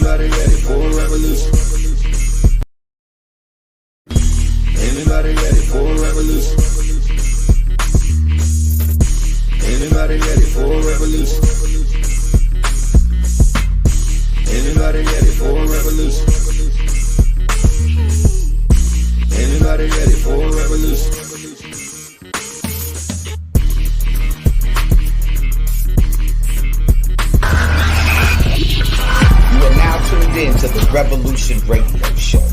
Anybody ready for a revolution? Anybody ready for a revolution? Anybody ready for a revolution? Anybody ready for a revolution? Anybody ready for a revolution? You are now tuned in to the Revolution Radio Show.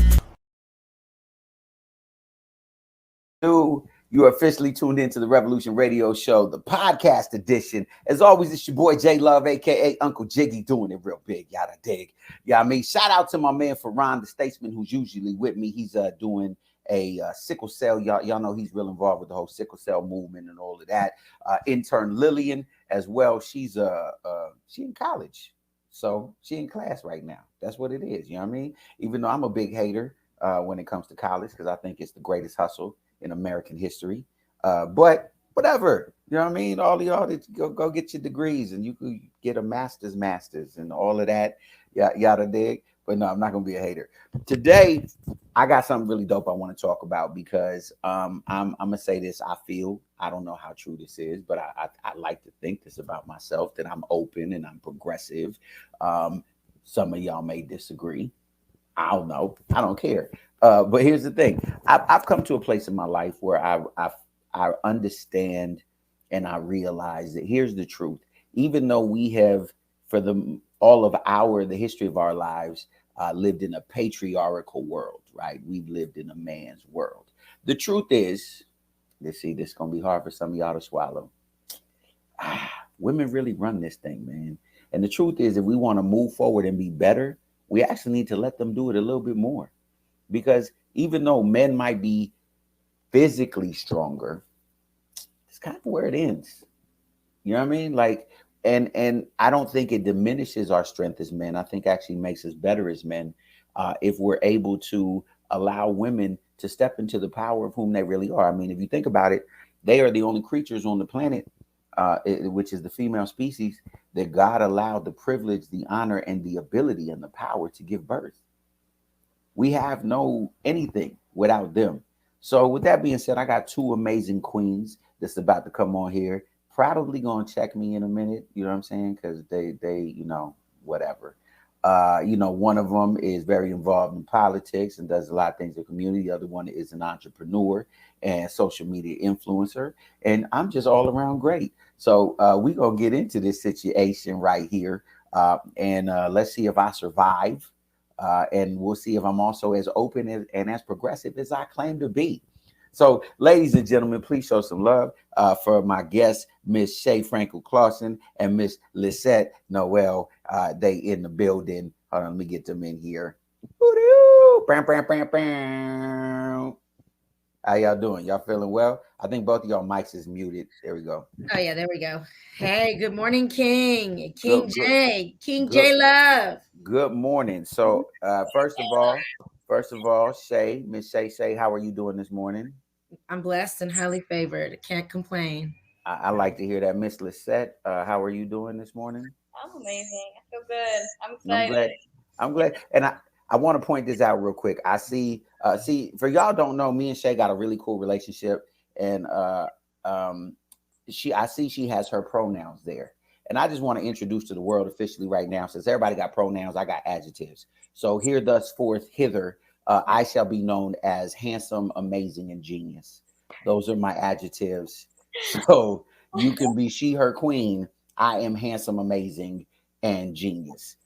You are officially tuned into the Revolution Radio Show, the podcast edition. As always, it's your boy J Love, aka Uncle Jiggy, doing it real big. Y'all dig. Yeah, I mean, shout out to my man Ferran, the statesman, who's usually with me. He's doing a sickle cell. Y'all know he's real involved with the whole sickle cell movement and all of that. Intern Lillian as well. She's she in college. So she in class right now. That's what it is. You know what I mean? Even though I'm a big hater when it comes to college, because I think it's the greatest hustle in American history. But whatever, you know what I mean? All of y'all that go get your degrees and you could get a master's and all of that. Yada dig. But no, I'm not gonna be a hater. Today, I got something really dope I want to talk about because I'm gonna say this. I don't know how true this is, but I like to think this about myself, that I'm open and I'm progressive. Some of y'all may disagree. I don't know. I don't care. But here's the thing. I've come to a place in my life where I understand and I realize that here's the truth. Even though we have, for all of the history of our lives, lived in a patriarchal world, right? We've lived in a man's world. The truth is, this is going to be hard for some of y'all to swallow. Women really run this thing, man. And the truth is, if we want to move forward and be better, we actually need to let them do it a little bit more. Because even though men might be physically stronger, it's kind of where it ends. You know what I mean? Like, and I don't think it diminishes our strength as men. I think actually makes us better as men if we're able to allow women to step into the power of whom they really are. I mean, if you think about it, they are the only creatures on the planet, which is the female species, that God allowed the privilege, the honor, and the ability and the power to give birth. We have no anything without them. So with that being said, I got two amazing queens that's about to come on here. Probably gonna check me in a minute, you know what I'm saying? Because they, whatever. One of them is very involved in politics and does a lot of things in the community. The other one is an entrepreneur and social media influencer. And I'm just all around great. So we're gonna get into this situation right here. And let's see if I survive. And we'll see if I'm also as open and as progressive as I claim to be. So, ladies and gentlemen, please show some love for my guests, Miss Shay Franco Clausen and Miss Lisnette Noel. They in the building. Hold on, let me get them in here. How y'all doing? Y'all feeling well? I think both of y'all mics is muted. There we go. Oh yeah, there we go. Hey, good morning, King J Love. Good morning. So, first of all, Shay, Miss Shay, how are you doing this morning? I'm blessed and highly favored. Can't complain. I like to hear that. Miss Lisnette, how are you doing this morning? I'm amazing. I feel good. I'm excited. I'm glad. And I want to point this out real quick. I see, for y'all don't know, me and Shay got a really cool relationship. And I see she has her pronouns there. And I just want to introduce to the world officially right now, since everybody got pronouns, I got adjectives. So here, thus forth, hither, I shall be known as handsome, amazing, and genius. Those are my adjectives. So you can be she, her, queen. I am handsome, amazing, and genius.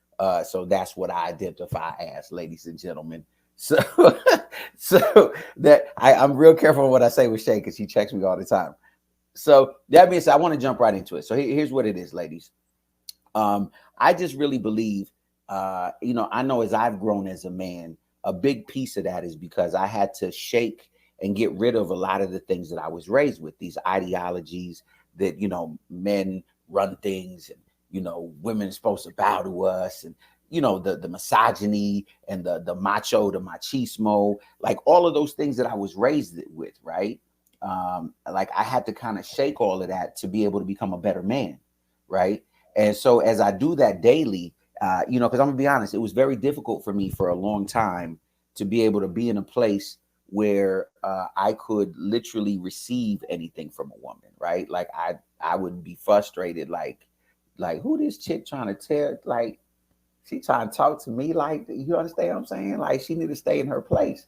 So that's what I identify as, ladies and gentlemen. So that I'm real careful what I say with Shay because she checks me all the time. So that being said, I want to jump right into it. So here's what it is, ladies. I just really believe, I know as I've grown as a man, a big piece of that is because I had to shake and get rid of a lot of the things that I was raised with, these ideologies that, men run things and, women are supposed to bow to us and, the misogyny and the macho, the machismo, like all of those things that I was raised with, right? Like I had to kind of shake all of that to be able to become a better man, right? And so as I do that daily, because I'm gonna be honest, it was very difficult for me for a long time to be able to be in a place where I could literally receive anything from a woman, right? Like I would be frustrated, like who this chick trying to tell, like she trying to talk to me, like, you understand what I'm saying? Like she need to stay in her place.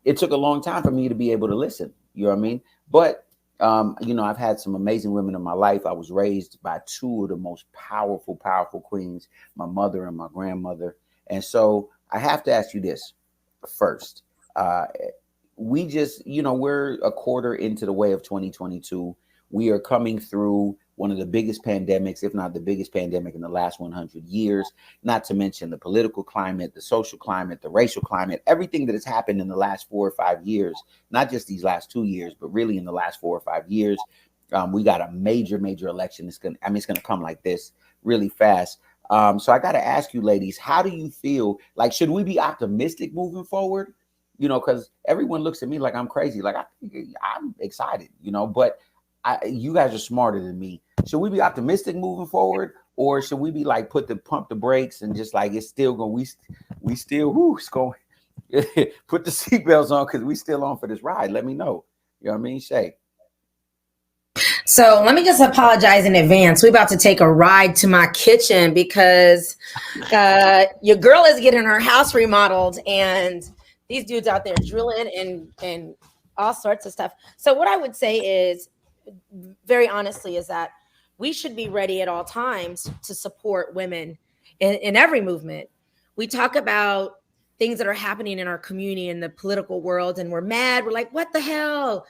It took a long time for me to be able to listen. You know what I mean? But I've had some amazing women in my life. I was raised by two of the most powerful queens, my mother and my grandmother. And so I have to ask you this first. We just, we're a quarter into the way of 2022. We are coming through one of the biggest pandemics, if not the biggest pandemic in the last 100 years, not to mention the political climate, the social climate, the racial climate, everything that has happened in the last 4 or 5 years, not just these last 2 years, but really in the last 4 or 5 years. We got a major election. It's going to come like this really fast. So I got to ask you, ladies, how do you feel? Like, should we be optimistic moving forward? Because everyone looks at me like I'm crazy. Like I'm excited, but you guys are smarter than me. Should we be optimistic moving forward, or should we be like pump the brakes and just like it's still going? We still it's going. Put the seatbelts on because we still on for this ride. Let me know. You know what I mean, Shay? So let me just apologize in advance. We're about to take a ride to my kitchen because your girl is getting her house remodeled and these dudes out there drilling and all sorts of stuff. So what I would say is, very honestly, is that we should be ready at all times to support women in every movement. We talk about things that are happening in our community, in the political world, and we're mad. We're like, what the hell?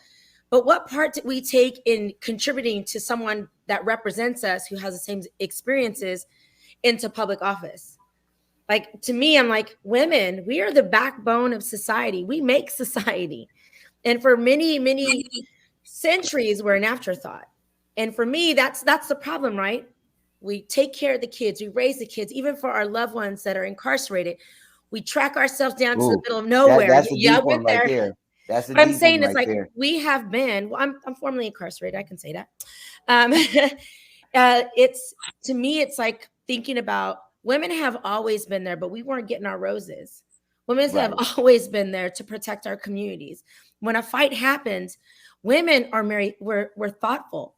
But what part did we take in contributing to someone that represents us, who has the same experiences, into public office? Like, to me, I'm like, women, we are the backbone of society. We make society. And for many, many centuries, we're an afterthought. And for me, that's the problem, right? We take care of the kids. We raise the kids, even for our loved ones that are incarcerated. We track ourselves down to the middle of nowhere. That's a deep one right there. That's a deep I'm saying one it's right like there. We have been. Well, I'm formerly incarcerated. I can say that. It's, to me, it's like thinking about women have always been there, but we weren't getting our roses. Women have always been there to protect our communities. When a fight happens, women are married. We're thoughtful.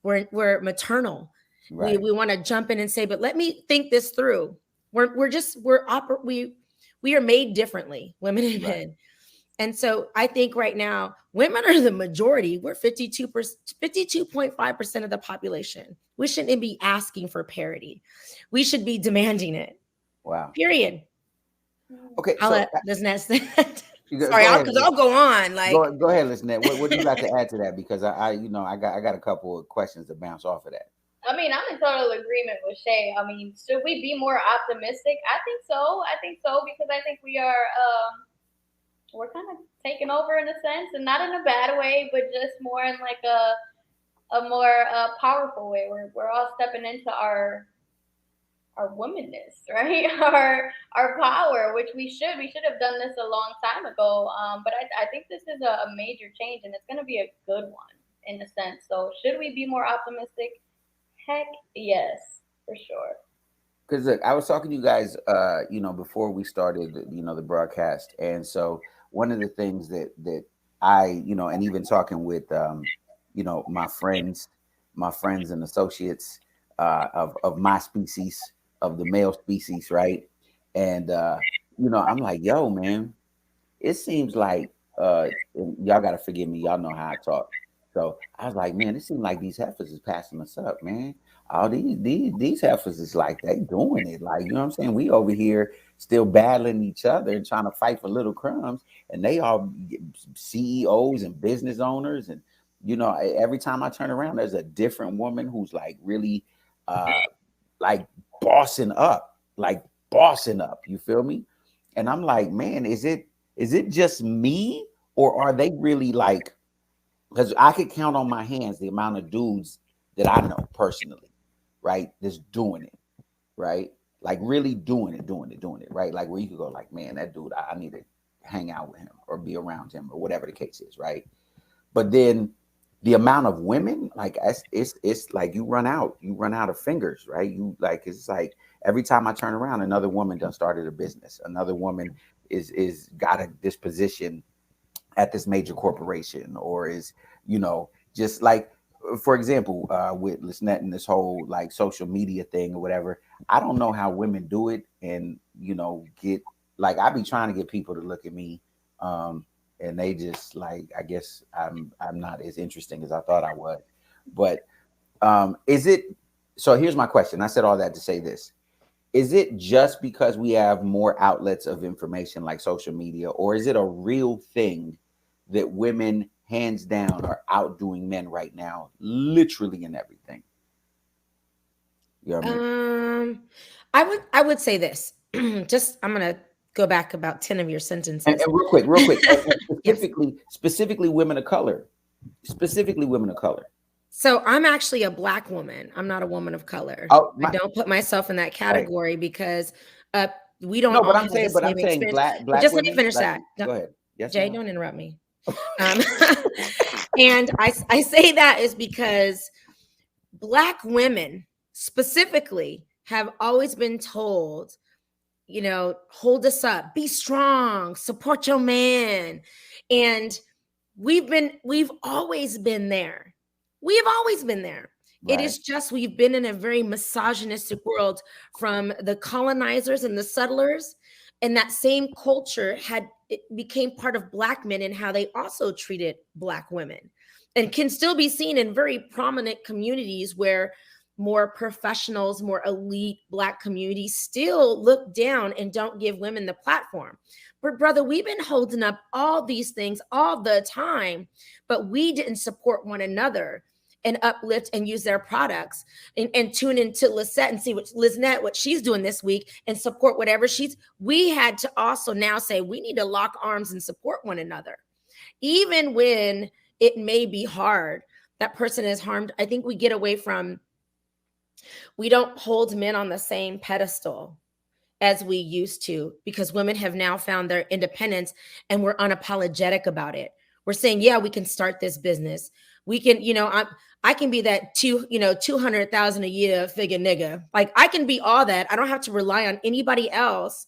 We're maternal. Right. We want to jump in and say, but let me think this through. We are made differently, women and men. And so I think right now, women are the majority. We're 52.5% of the population. We shouldn't be asking for parity. We should be demanding it. Wow. Period. Okay. I'll let Lisnette say that. Sorry, I'll go on. Like, go ahead, Lisnette. What do you got to add to that? Because I got a couple of questions to bounce off of that. I mean, I'm in total agreement with Shay. I mean, should we be more optimistic? I think so. Because I think we are we're kind of taking over in a sense, and not in a bad way, but just more in like a more powerful way. We're all stepping into our womanness, right? Our power, which we should have done this a long time ago. But I think this is a major change, and it's going to be a good one in a sense. So should we be more optimistic? Heck yes, for sure. Because look, I was talking to you guys, before we started, the broadcast, and so one of the things that I, and even talking with, my friends and associates of my species, of the male species, right? And I'm like, yo, man, it seems like y'all gotta forgive me, y'all know how I talk. So I was like, man, it seems like these heifers is passing us up, man. All these heifers is like they doing it. Like, you know what I'm saying? We over here still battling each other and trying to fight for little crumbs. And they are CEOs and business owners. And, every time I turn around, there's a different woman who's like really like bossing up. You feel me? And I'm like, man, is it just me, or are they really like, because I could count on my hands the amount of dudes that I know personally, right? Just doing it, right? Like really doing it, right? Like where you could go like, man, that dude, I need to hang out with him or be around him or whatever the case is, right? But then the amount of women, like it's like you run out of fingers, right? You like, it's like every time I turn around, another woman done started a business. Another woman is got this position at this major corporation, or is, you know, just like, for example, with Lisnette and this whole like social media thing or whatever. I don't know how women do it, and you know, get like, I be trying to get people to look at me, and they just like, I guess I'm not as interesting as I thought I was. But is it, so here's my question. I said all that to say this. Is it just because we have more outlets of information like social media, or is it a real thing that women hands down are outdoing men right now, literally in everything? You know what I mean? I would say this. Just, I'm gonna go back about 10 of your sentences. And real quick, Yes. specifically women of color, specifically women of color. So I'm actually a Black woman. I'm not a woman of color. Oh, I don't put myself in that right. category because we don't No, all but I'm have saying, the same experience. black But just let me women. finish Like, that. go ahead. Yes, Jay, ma'am. don't interrupt me. And I say that is because Black women specifically have always been told, you know, hold us up, be strong, support your man. And we've always been there. We have always been there. It Right. is just we've been in a very misogynistic world from the colonizers and the settlers. And that same culture it became part of Black men and how they also treated Black women, and can still be seen in very prominent communities where more professionals, more elite Black communities still look down and don't give women the platform. But brother, we've been holding up all these things all the time, but we didn't support one another and uplift and use their products, and tune into Lisette and see what Lisnette, what she's doing this week, and support whatever we had to also now say, we need to lock arms and support one another. Even when it may be hard, that person is harmed. I think we get away from, we don't hold men on the same pedestal as we used to, because women have now found their independence and we're unapologetic about it. We're saying, yeah, we can start this business. We can, you know, I can be that 200,000 a year figure nigga. Like, I can be all that. I don't have to rely on anybody else.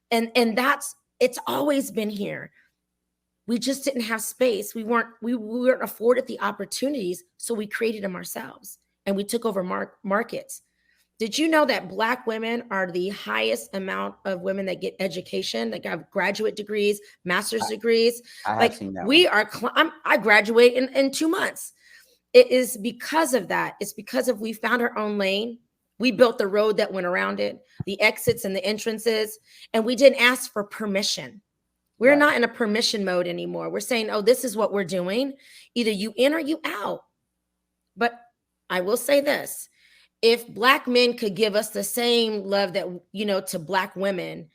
And it's always been here. We just didn't have space. We weren't afforded the opportunities. So we created them ourselves, and we took over markets. Did you know that Black women are the highest amount of women that get education, that have graduate degrees, master's degrees? I have seen that. I graduate in 2 months. It is because of that. It's because we found our own lane. We built the road that went around it, the exits and the entrances, and we didn't ask for permission. We're not in a permission mode anymore. We're saying, oh, this is what we're doing. Either you in or you out. But I will say this. If Black men could give us the same love that, you know, to Black women,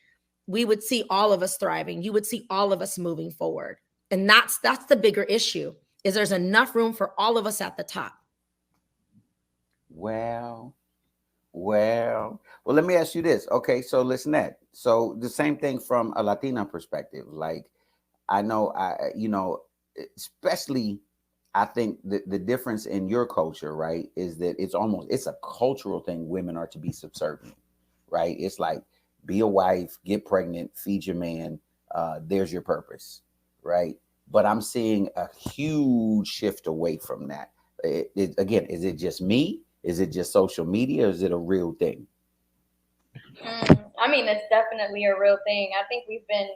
we would see all of us thriving. You would see all of us moving forward. And that's the bigger issue, is there's enough room for all of us at the top. Well, let me ask you this. Okay, so Lisnette, so the same thing from a Latina perspective. Like, I know, especially, I think the difference in your culture, right, is that it's a cultural thing. Women are to be subservient, right? It's like, be a wife, get pregnant, feed your man. There's your purpose, right? But I'm seeing a huge shift away from that. Again, is it just me? Is it just social media? Or is it a real thing? I mean, it's definitely a real thing. I think we've been,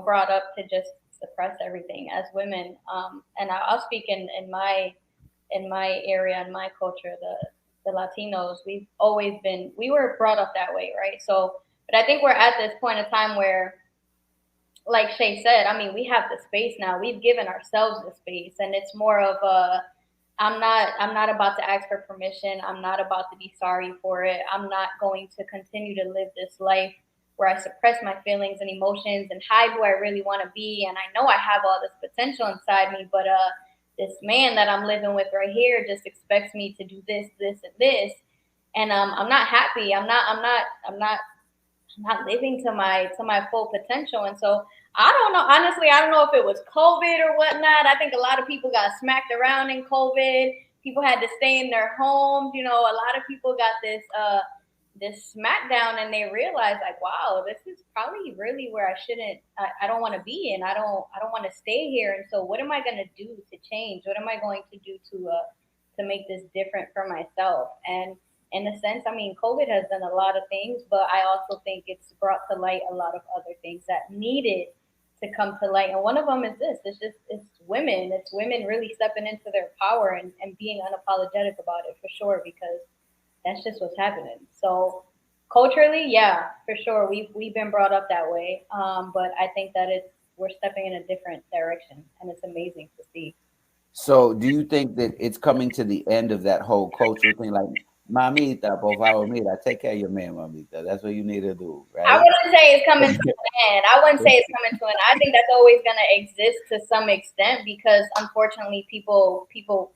brought up to just suppress everything as women. And I'll speak in my area, in my culture, the Latinos. We were brought up that way, right? So, but I think we're at this point in time where, like Shay said, I mean, we have the space now. We've given ourselves the space, and it's more of I'm not about to ask for permission. I'm not about to be sorry for it. I'm not going to continue to live this life where I suppress my feelings and emotions and hide who I really want to be. And I know I have all this potential inside me, but this man that I'm living with right here just expects me to do this, this, and this. And I'm not happy. I'm not living to my full potential. And so I don't know. Honestly, I don't know if it was COVID or whatnot. I think a lot of people got smacked around in COVID. People had to stay in their homes. A lot of people got this smackdown, and they realize like, wow, this is probably really where I don't want to be, and I don't want to stay here. And so what am I going to do to change? What am I going to do to make this different for myself? And in a sense, I mean, COVID has done a lot of things, but I also think it's brought to light a lot of other things that needed to come to light. And one of them is this. It's women. It's women really stepping into their power and being unapologetic about it, for sure, because that's just what's happening. So culturally, yeah, for sure, we've been brought up that way. But I think that we're stepping in a different direction, and it's amazing to see. So, do you think that it's coming to the end of that whole cultural thing? Like, mamita, por favor, mira, take care of your man, mamita. That's what you need to do, I right? wouldn't say it's coming to an end. I wouldn't say it's coming to an end. I think that's always going to exist to some extent because, unfortunately, people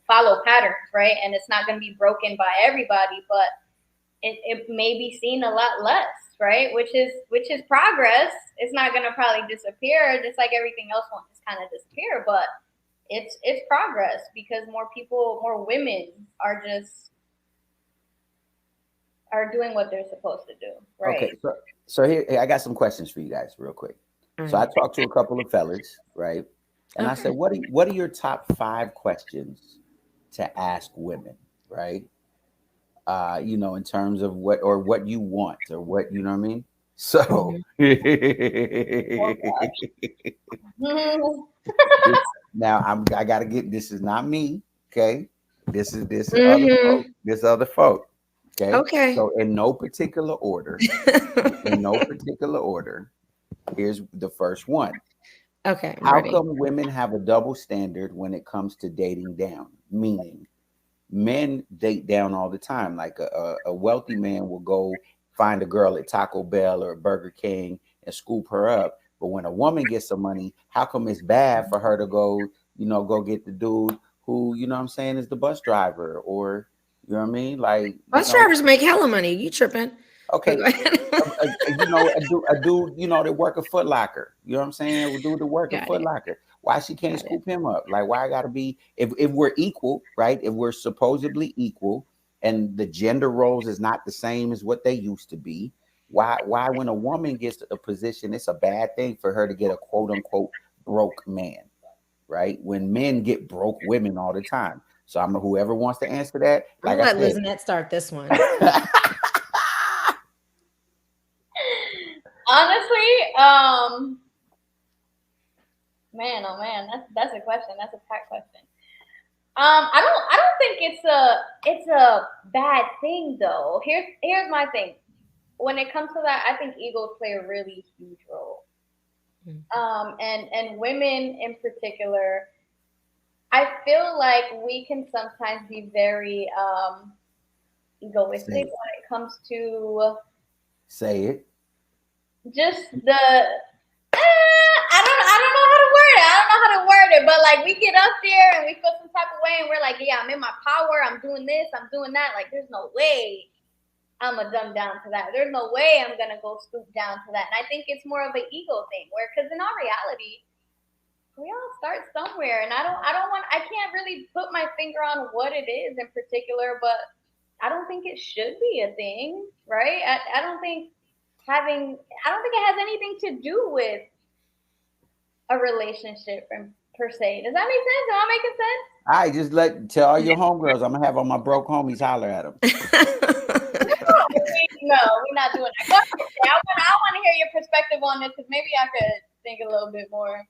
follow patterns, right? And it's not going to be broken by everybody, but it may be seen a lot less, right? Which is progress. It's not going to probably disappear, just like everything else won't just kind of disappear, but it's progress because more women are doing what they're supposed to do, right? Okay, so here I got some questions for you guys, real quick. So I talked to a couple of fellas, right? And I said, what are your top 5 questions to ask women, right? In terms of what you want or what, you know what I mean? So now I gotta get, this is not me, okay? This is other folk. Okay. So in no particular order, here's the first one. Okay. How come women have a double standard when it comes to dating down? Meaning, men date down all the time. Like a wealthy man will go find a girl at Taco Bell or Burger King and scoop her up. But when a woman gets some money, how come it's bad for her to go get the dude who, you know what I'm saying, is the bus driver, or you know what I mean? Like, bus drivers make hella money. You tripping? Okay. a dude, they work a Foot Locker. You know what I'm saying? A dude to work a Foot Locker. Why she can't scoop him up? Like, why I gotta be, if we're equal, right? If we're supposedly equal and the gender roles is not the same as what they used to be, why when a woman gets a position, it's a bad thing for her to get a quote unquote broke man, right? When men get broke women all the time. So I'm whoever wants to answer that. Like I'll let Lisnette start this one. Honestly, man, oh man, that's a question. That's a packed question. I don't think it's a bad thing though. Here's my thing. When it comes to that, I think egos play a really huge role. And women in particular, I feel like we can sometimes be very egoistic when it comes to say it. Just I don't know how to word it. I don't know how to word it, but like we get up there and we feel some type of way and we're like, yeah, I'm in my power. I'm doing this. I'm doing that. Like, there's no way I'm gonna dumb down to that. There's no way I'm gonna go stoop down to that. And I think it's more of an ego thing, because in our reality, we all start somewhere. And I can't really put my finger on what it is in particular, but I don't think it should be a thing, right? I don't think it has anything to do with a relationship per se. Does that make sense? Am I making sense? All right, just tell all your homegirls. I'm gonna have all my broke homies holler at them. No, we're not doing that. I want to hear your perspective on this because maybe I could think a little bit more.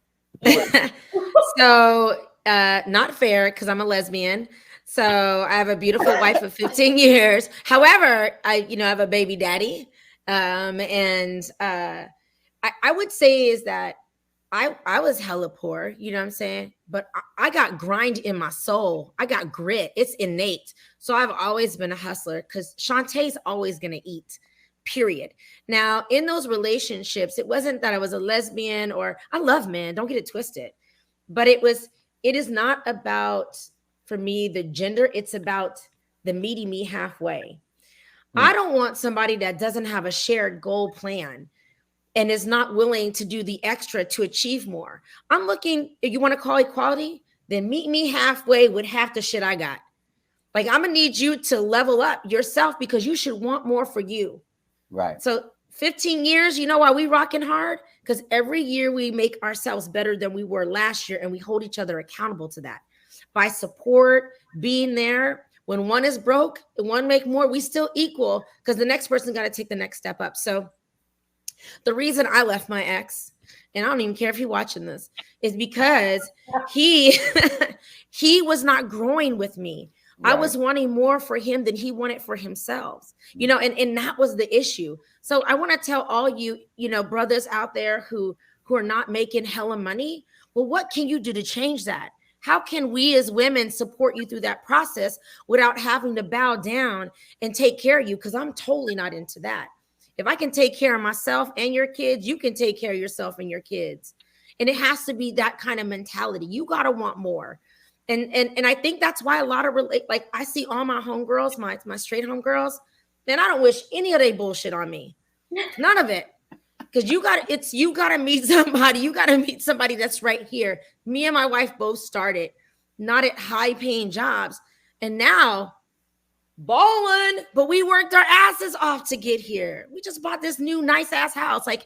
So, not fair because I'm a lesbian. So I have a beautiful wife of 15 years. However, I have a baby daddy. And I would say is that I was hella poor, you know what I'm saying? But I got grind in my soul. I got grit. It's innate. So I've always been a hustler because Shantae's always going to eat, period. Now, in those relationships, it wasn't that I was a lesbian or I love men. Don't get it twisted. But it is not about, for me, the gender. It's about the meeting me halfway. I don't want somebody that doesn't have a shared goal plan and is not willing to do the extra to achieve more. I'm looking, if you want to call equality, then meet me halfway with half the shit I got. Like, I'm gonna need you to level up yourself because you should want more for you. Right. So 15 years, you know why we rocking hard? Because every year we make ourselves better than we were last year, and we hold each other accountable to that. By support, being there. When one is broke and one make more, we still equal because the next person got to take the next step up. So the reason I left my ex, and I don't even care if he's watching this, is because he was not growing with me. Right. I was wanting more for him than he wanted for himself, you know, and that was the issue. So I want to tell all you, you know, brothers out there who are not making hella money. Well, what can you do to change that? How can we as women support you through that process without having to bow down and take care of you? Because I'm totally not into that. If I can take care of myself and your kids, you can take care of yourself and your kids. And it has to be that kind of mentality. You got to want more. And I think that's why a lot of, like, I see all my homegirls, my straight homegirls, and I don't wish any of their bullshit on me. None of it. Because you got to meet somebody. You got to meet somebody that's right here. Me and my wife both started not at high paying jobs. And now balling, but we worked our asses off to get here. We just bought this new nice ass house. Like,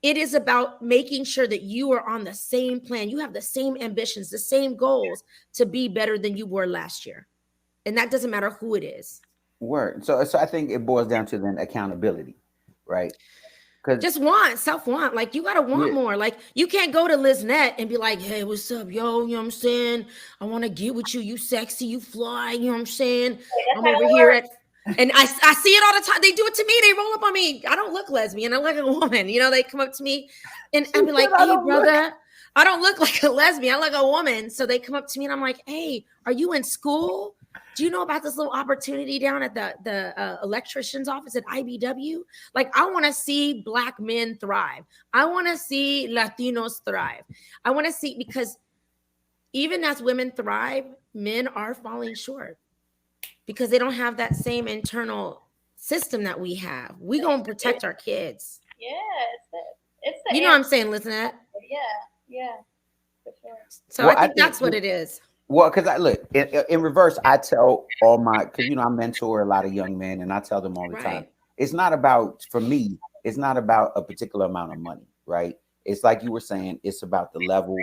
it is about making sure that you are on the same plan. You have the same ambitions, the same goals to be better than you were last year. And that doesn't matter who it is. Word. So I think it boils down to then accountability, right? Just self-want. Like, you got to want more. Like, you can't go to Lisnette and be like, hey, what's up, yo? You know what I'm saying? I want to get with you. You sexy, you fly. You know what I'm saying? I'm over here at, and I see it all the time. They do it to me. They roll up on me. I don't look lesbian. I look like a woman. You know, they come up to me and be like, hey, brother, I don't look like a lesbian. I look like a woman. So they come up to me and I'm like, hey, are you in school? Do you know about this little opportunity down at the electrician's office at IBW? Like, I want to see Black men thrive. I want to see Latinos thrive. I want to see, because even as women thrive, men are falling short because they don't have that same internal system that we have. We gonna protect our kids. Yeah, it's the you know what I'm saying, Lisnette? Yeah, for sure. So well, I think that's what it is. Well, because I look in reverse, I tell all my, because you know I mentor a lot of young men, and I tell them all the time, it's not about, for me, it's not about a particular amount of money, right? It's like you were saying, it's about the level,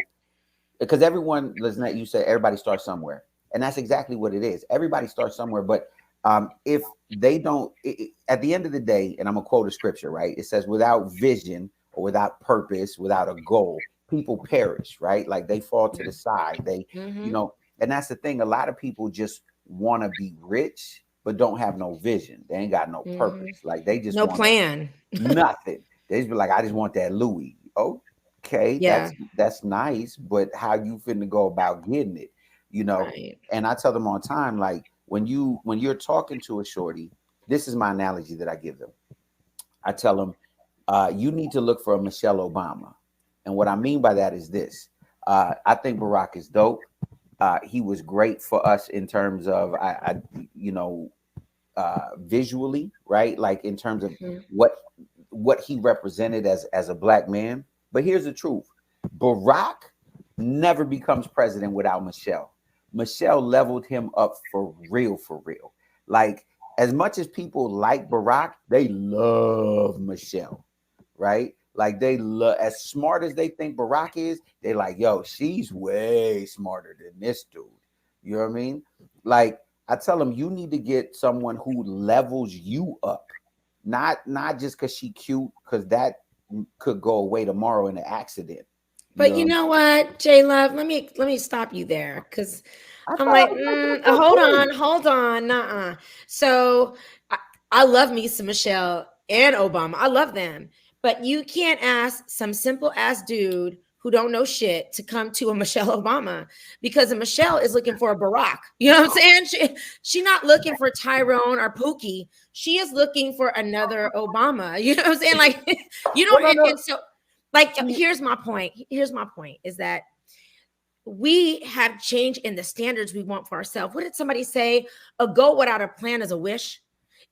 because everyone, Lisnette, you said everybody starts somewhere, and that's exactly what it is. Everybody starts somewhere, but if they don't, at the end of the day, and I'm gonna quote a scripture, right? It says, without vision or without purpose, without a goal, people perish, right? Like, they fall to the side. They, you know, and that's the thing. A lot of people just want to be rich, but don't have no vision. They ain't got no purpose. Like, they just no plan, nothing. They just be like, I just want that Louis. Okay, that's nice, but how you finna go about getting it? You know. Right. And I tell them all the time, like, when you're talking to a shorty, this is my analogy that I give them. I tell them, you need to look for a Michelle Obama. And what I mean by that is this. I think Barack is dope. He was great for us in terms of, visually, right? Like, in terms of what he represented as a Black man. But here's the truth. Barack never becomes president without Michelle. Michelle leveled him up for real. Like, as much as people like Barack, they love Michelle, right? Like, they love, as smart as they think Barack is, they like, yo, she's way smarter than this dude. You know what I mean? Like, I tell them, you need to get someone who levels you up, not just because she cute, because that could go away tomorrow in an accident. But you know what, J Love, let me stop you there, because I'm like, hold on, nuh-uh. So I love me some Michelle and Obama. I love them. But you can't ask some simple ass dude who don't know shit to come to a Michelle Obama, because a Michelle is looking for a Barack. You know what I'm saying? She's not looking for Tyrone or Pookie. She is looking for another Obama. You know what I'm saying? Like, you don't. And so, like, here's my point. Here's my point is that we have changed in the standards we want for ourselves. What did somebody say? A goal without a plan is a wish.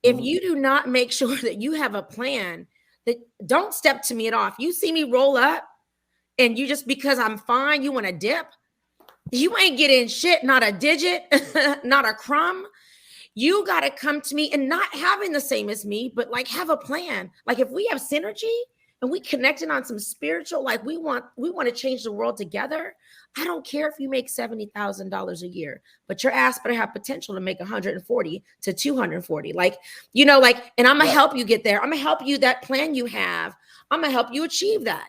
If you do not make sure that you have a plan, that don't step to me at all. If you see me roll up and you just, because I'm fine, you want to dip, you ain't getting shit, not a digit, not a crumb. You got to come to me and not having the same as me, but like have a plan. Like if we have synergy and we connected on some spiritual, like we want to change the world together. I don't care if you make $70,000 a year, but your ass better have potential to make 140 to 240. Like, you know, like, and I'm gonna help you get there. I'm gonna help you that plan you have. I'm gonna help you achieve that.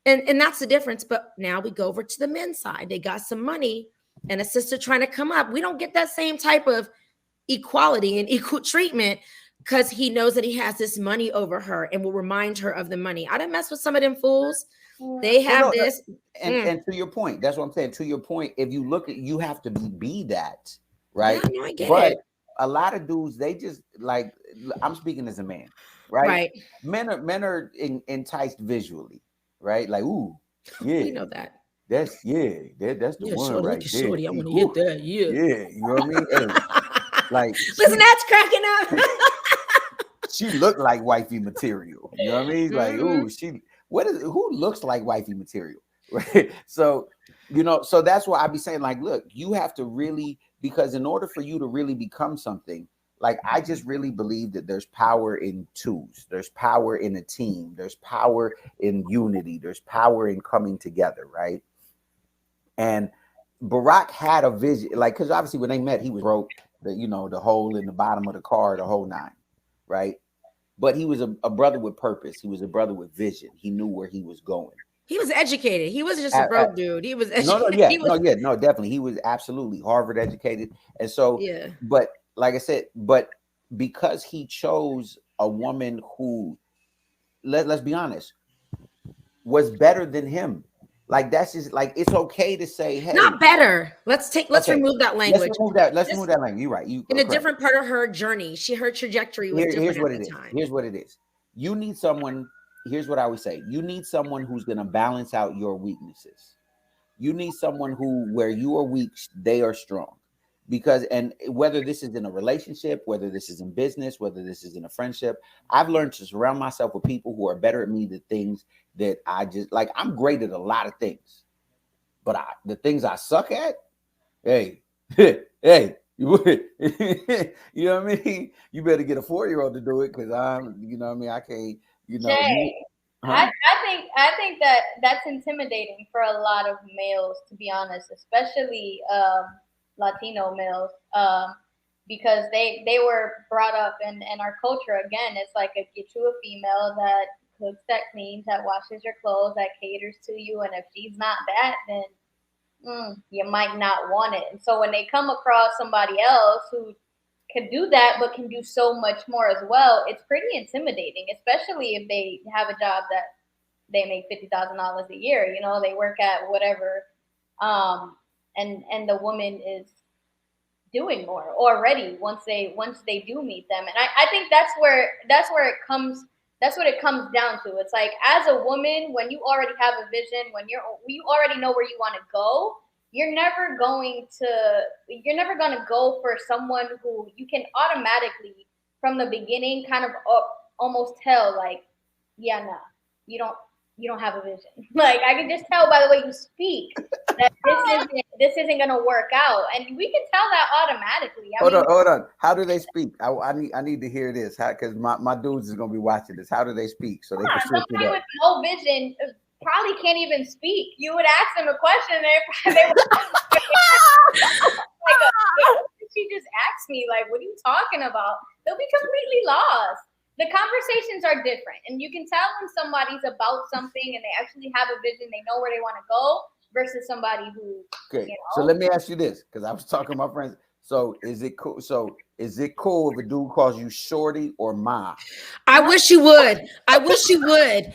And that's the difference. But now we go over to the men's side. They got some money and a sister trying to come up. We don't get that same type of equality and equal treatment because he knows that he has this money over her and will remind her of the money. I didn't mess with some of them fools. They have this. And to your point, that's what I'm saying. To your point, if you look at, you have to be that, right? Yeah, no, I get but it. A lot of dudes, they just like, I'm speaking as a man, right? Right. Men are enticed visually, right? Like, ooh, yeah, We know that. That's that's the one shorty, right there. Shorty, I want to get that. Yeah. Yeah, you know what I mean? Hey, like, Lisnette's cracking up. she looked like wifey material. You know what I mean? Like, ooh, who looks like wifey material? Right. So, you know, so that's why I be saying, like, look, you have to really, because in order for you to really become something, like, I just really believe that there's power in twos. There's power in a team. There's power in unity. There's power in coming together, right? And Barack had a vision, like, because obviously when they met, he was broke, the hole in the bottom of the car, the whole nine, right? But he was a brother with purpose. He was a brother with vision. He knew where he was going. He was educated. He wasn't just a broke dude. He was educated. Definitely. He was absolutely Harvard educated. And so, yeah. But like I said, but because he chose a woman who, let's be honest, was better than him. Like, that's just like, it's okay to say, hey, not better. Let's remove that language. Let's remove that language. You're right. In a different part of her journey, her trajectory was different at the time. Here's what it is. You need someone. Here's what I would say. You need someone who's going to balance out your weaknesses. You need someone where you are weak, they are strong. Because, and whether this is in a relationship, whether this is in business, whether this is in a friendship, I've learned to surround myself with people who are better at me than things that I just, like, I'm great at a lot of things, but the things I suck at, hey, hey, you know what I mean? You better get a 4-year-old to do it, because you know what I mean? I can't, Shay, I think that's intimidating for a lot of males, to be honest, especially Latino males, because they were brought up in our culture. Again, it's like, get you a female that cooks, that cleans, that washes your clothes, that caters to you, and if she's not that, then you might not want it. And so when they come across somebody else who can do that but can do so much more as well, it's pretty intimidating, especially if they have a job that they make $50,000 a year. You know, they work at whatever, and the woman is doing more already once they do meet them. And I think that's what it comes down to. It's like, as a woman, when you already have a vision, when you already know where you want to go, you're never going to go for someone who you can automatically from the beginning kind of almost tell, like, yeah, nah, you don't have a vision. Like, I can just tell by the way you speak that this isn't gonna work out, and we can tell that automatically. Hold on. How do they speak? I need to hear this, because my dudes is gonna be watching this. How do they speak? So they can switch it up. With no vision probably can't even speak. You would ask them a question, and they would she just asked me, like, what are you talking about? They'll be completely lost. The conversations are different, and you can tell when somebody's about something and they actually have a vision, they know where they want to go, versus somebody who. Okay, so let me ask you this, because I was talking to my friends. So is it cool? So is it cool if a dude calls you shorty or ma? I wish you would. I wish you would.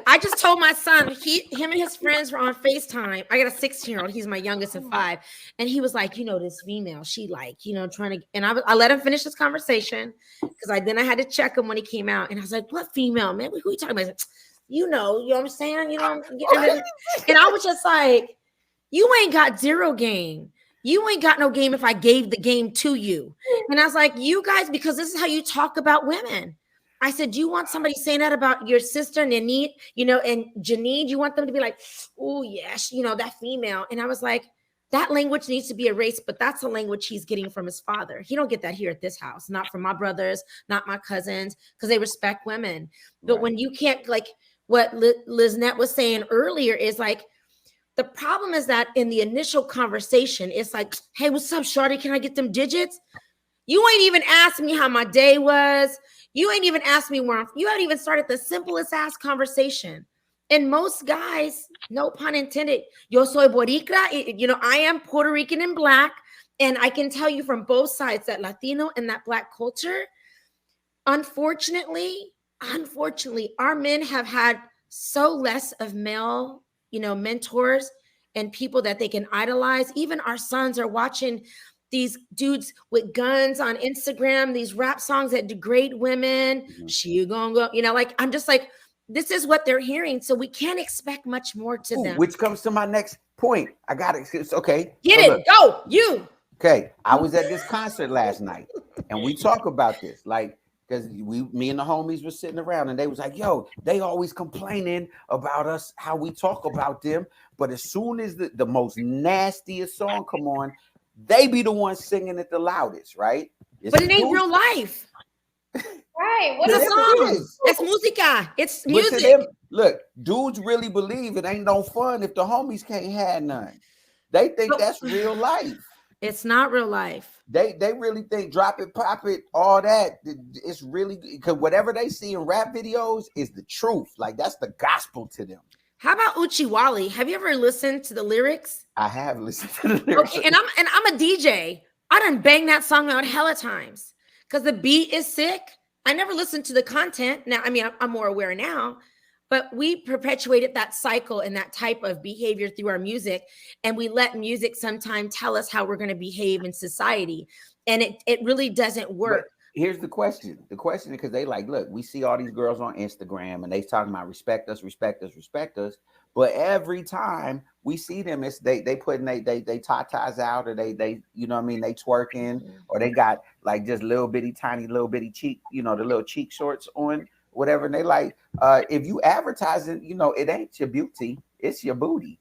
I just told my son, him and his friends were on FaceTime. I got a 16-year-old. He's my youngest of 5. And he was like, this female, she like, trying to, and I let him finish this conversation, because then I had to check him when he came out. And I was like, what female, man? Who are you talking about? Said, you know what I'm saying? And I was just like, you ain't got zero game. You ain't got no game if I gave the game to you. And I was like, you guys, because this is how you talk about women. I said, do you want somebody saying that about your sister, and Janine, do you want them to be like, oh, yes, that female? And I was like, that language needs to be erased, but that's a language he's getting from his father. He don't get that here at this house, not from my brothers, not my cousins, because they respect women. But Right. when you can't, like what Lisnette was saying earlier, is like, the problem is that in the initial conversation, it's like, hey, what's up, shorty? Can I get them digits? You ain't even asked me how my day was. You ain't even asked me where you haven't even started the simplest ass conversation. And most guys, no pun intended, yo soy boricua, you know, I am Puerto Rican and Black. And I can tell you from both sides that Latino and that Black culture, unfortunately, our men have had so less of male, you know, mentors and people that they can idolize. Even our sons are watching these dudes with guns on Instagram, these rap songs that degrade women. She gonna go, you know, like, I'm just like, this is what they're hearing. So we can't expect much more to them. Which comes to my next point. I got it. It's okay. Get So it. look. Go. You. Okay. I was at this concert last night and we talk about this. Like, because me and the homies were sitting around and they was like, yo, they always complaining about us, how we talk about them. But as soon as the most nastiest song come on, they be the ones singing it the loudest, right? But it ain't real life. Right. What's a song? Is. That's musica. It's But music. to them, look, dudes really believe it ain't no fun if the homies can't have none. They think that's real life. It's not real life. They really think drop it, pop it, all that. It's really, because whatever they see in rap videos is the truth. Like, that's the gospel to them. How about Uchiwali? Have you ever listened to the lyrics? I have listened to the lyrics. Okay, and I'm a DJ. I done bang that song out hella times because the beat is sick. I never listened to the content. Now, I mean, I'm more aware now, but we perpetuated that cycle and that type of behavior through our music. And we let music sometimes tell us how we're going to behave in society. And it really doesn't work. But here's the question. The question is, because they like, look, we see all these girls on Instagram and they talking about respect us, respect us, respect us. But every time we see them, it's they putting they tatas out, or they you know what I mean, they twerking, or they got like just little bitty cheek, you know, the little cheek shorts on, whatever. And they like, if you advertising, you know, it ain't your beauty, it's your booty.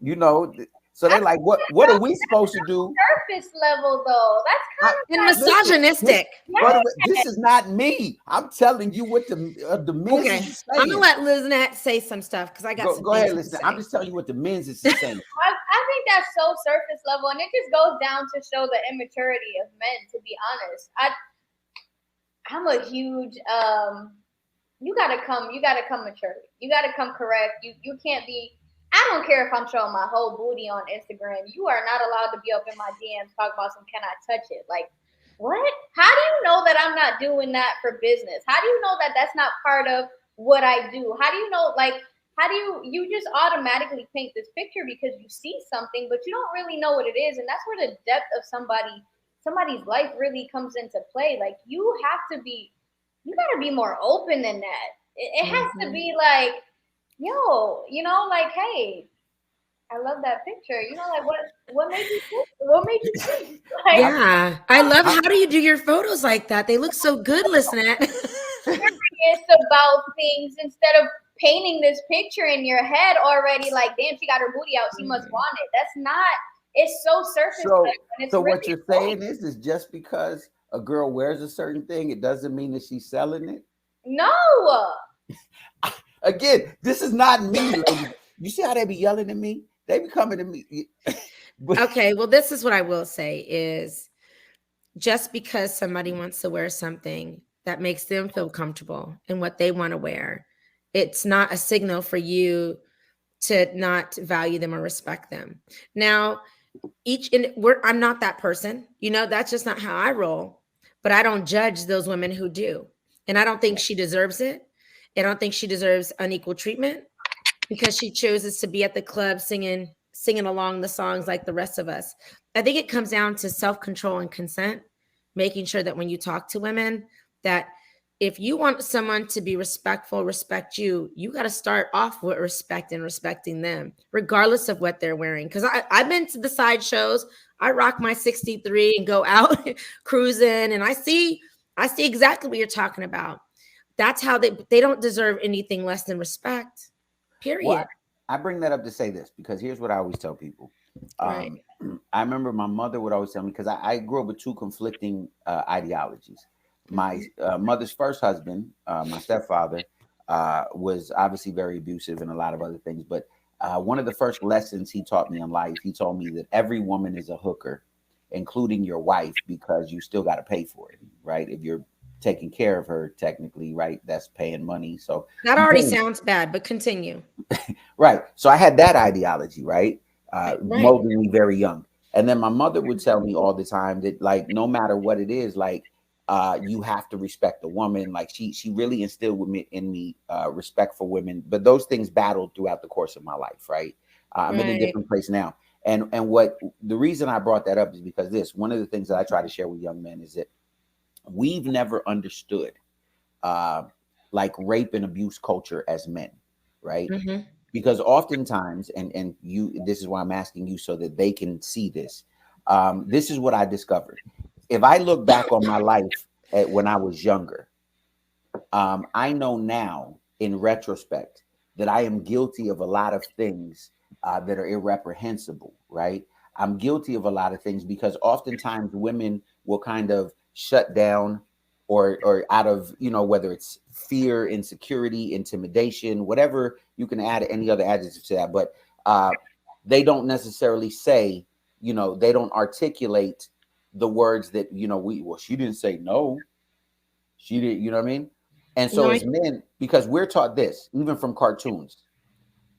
You know, so they're like, what are we supposed to do? Surface level though. That's kind of misogynistic. This is not me. I'm telling you what the men's is saying. I'm gonna let Lisnette say some stuff because I got go ahead, listen. I'm just telling you what the men's is saying. I think that's so surface level, and it just goes down to show the immaturity of men. To be honest, I'm a huge you gotta come mature. You gotta come correct. You can't be. I don't care if I'm showing my whole booty on Instagram. You are not allowed to be up in my DMs talking about some can I touch it? Like, what? How do you know that I'm not doing that for business? How do you know that that's not part of what I do? How do you know, like, how do you just automatically paint this picture because you see something, but you don't really know what it is. And that's where the depth of somebody's life really comes into play. Like, you gotta be more open than that. It has to be like, yo, you know, like, hey, I love that picture. You know, like, what made you think? Like, yeah, I love how do you do your photos like that? They look so good, Lisnette. It's about things instead of painting this picture in your head already. Like, damn, she got her booty out. She must want it. That's not. It's so surface. So what you're saying is just because a girl wears a certain thing, it doesn't mean that she's selling it. No. Again, this is not me, lady. You see how they be yelling at me? They be coming to me. Okay, well, this is what I will say is just because somebody wants to wear something that makes them feel comfortable in what they want to wear, it's not a signal for you to not value them or respect them. Now, I'm not that person. You know, that's just not how I roll. But I don't judge those women who do. And I don't think she deserves it. I don't think she deserves unequal treatment because she chooses to be at the club singing along the songs like the rest of us. I think it comes down to self-control and consent, making sure that when you talk to women, that if you want someone to be respectful, respect you, you got to start off with respect and respecting them, regardless of what they're wearing. Because I've been to the side shows. I rock my 63 and go out cruising, and I see exactly what you're talking about. That's how they don't deserve anything less than respect, period. Well, I bring that up to say this because here's what I always tell people. Right. I remember my mother would always tell me, because I grew up with two conflicting ideologies. My mother's first husband, my stepfather, was obviously very abusive and a lot of other things. But one of the first lessons he taught me in life, he told me that every woman is a hooker, including your wife, because you still got to pay for it, right? If you're taking care of her, technically, right, that's paying money. So That you already paying. sounds bad, but continue. Right. So I had that ideology, right? Right. Molding me very young. And then my mother would tell me all the time that, like, no matter what it is, like, you have to respect the woman. Like, she really instilled with me in me respect for women. But those things battled throughout the course of my life, right? I'm in a Right. different place now. And what the reason I brought that up is because one of the things that I try to share with young men is that we've never understood like rape and abuse culture as men, right? Mhm. Because oftentimes, and you, this is why I'm asking you so that they can see this. This is what I discovered. If I look back on my life at when I was younger, I know now in retrospect that I am guilty of a lot of things that are irreprehensible, right? I'm guilty of a lot of things because oftentimes women will kind of shut down or out of, whether it's fear, insecurity, intimidation, whatever you can add any other adjective to that. But they don't necessarily say, they don't articulate the words that, she didn't say no. She did, you know what I mean? And so No, as men, because we're taught this, even from cartoons,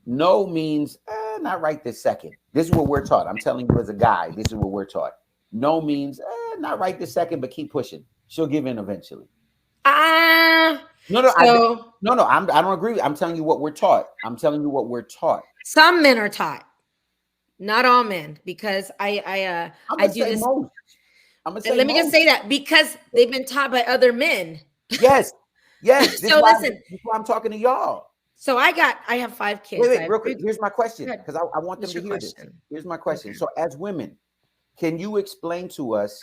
no means not right this second. This is what we're taught. I'm telling you as a guy, this is what we're taught. No means not right this second, but keep pushing. She'll give in eventually. So I don't agree. I'm telling you what we're taught. I'm telling you what we're taught. some men are taught, not all men, because I do this. Most. I'm gonna say Let me just most. say that because they've been taught by other men. Yes. This So listen. this is why I'm talking to y'all. So I have 5 kids. Wait, real quick. Here's my question, Go ahead. because I want them What's to your hear this. question? Here's my question. Okay. So as women, can you explain to us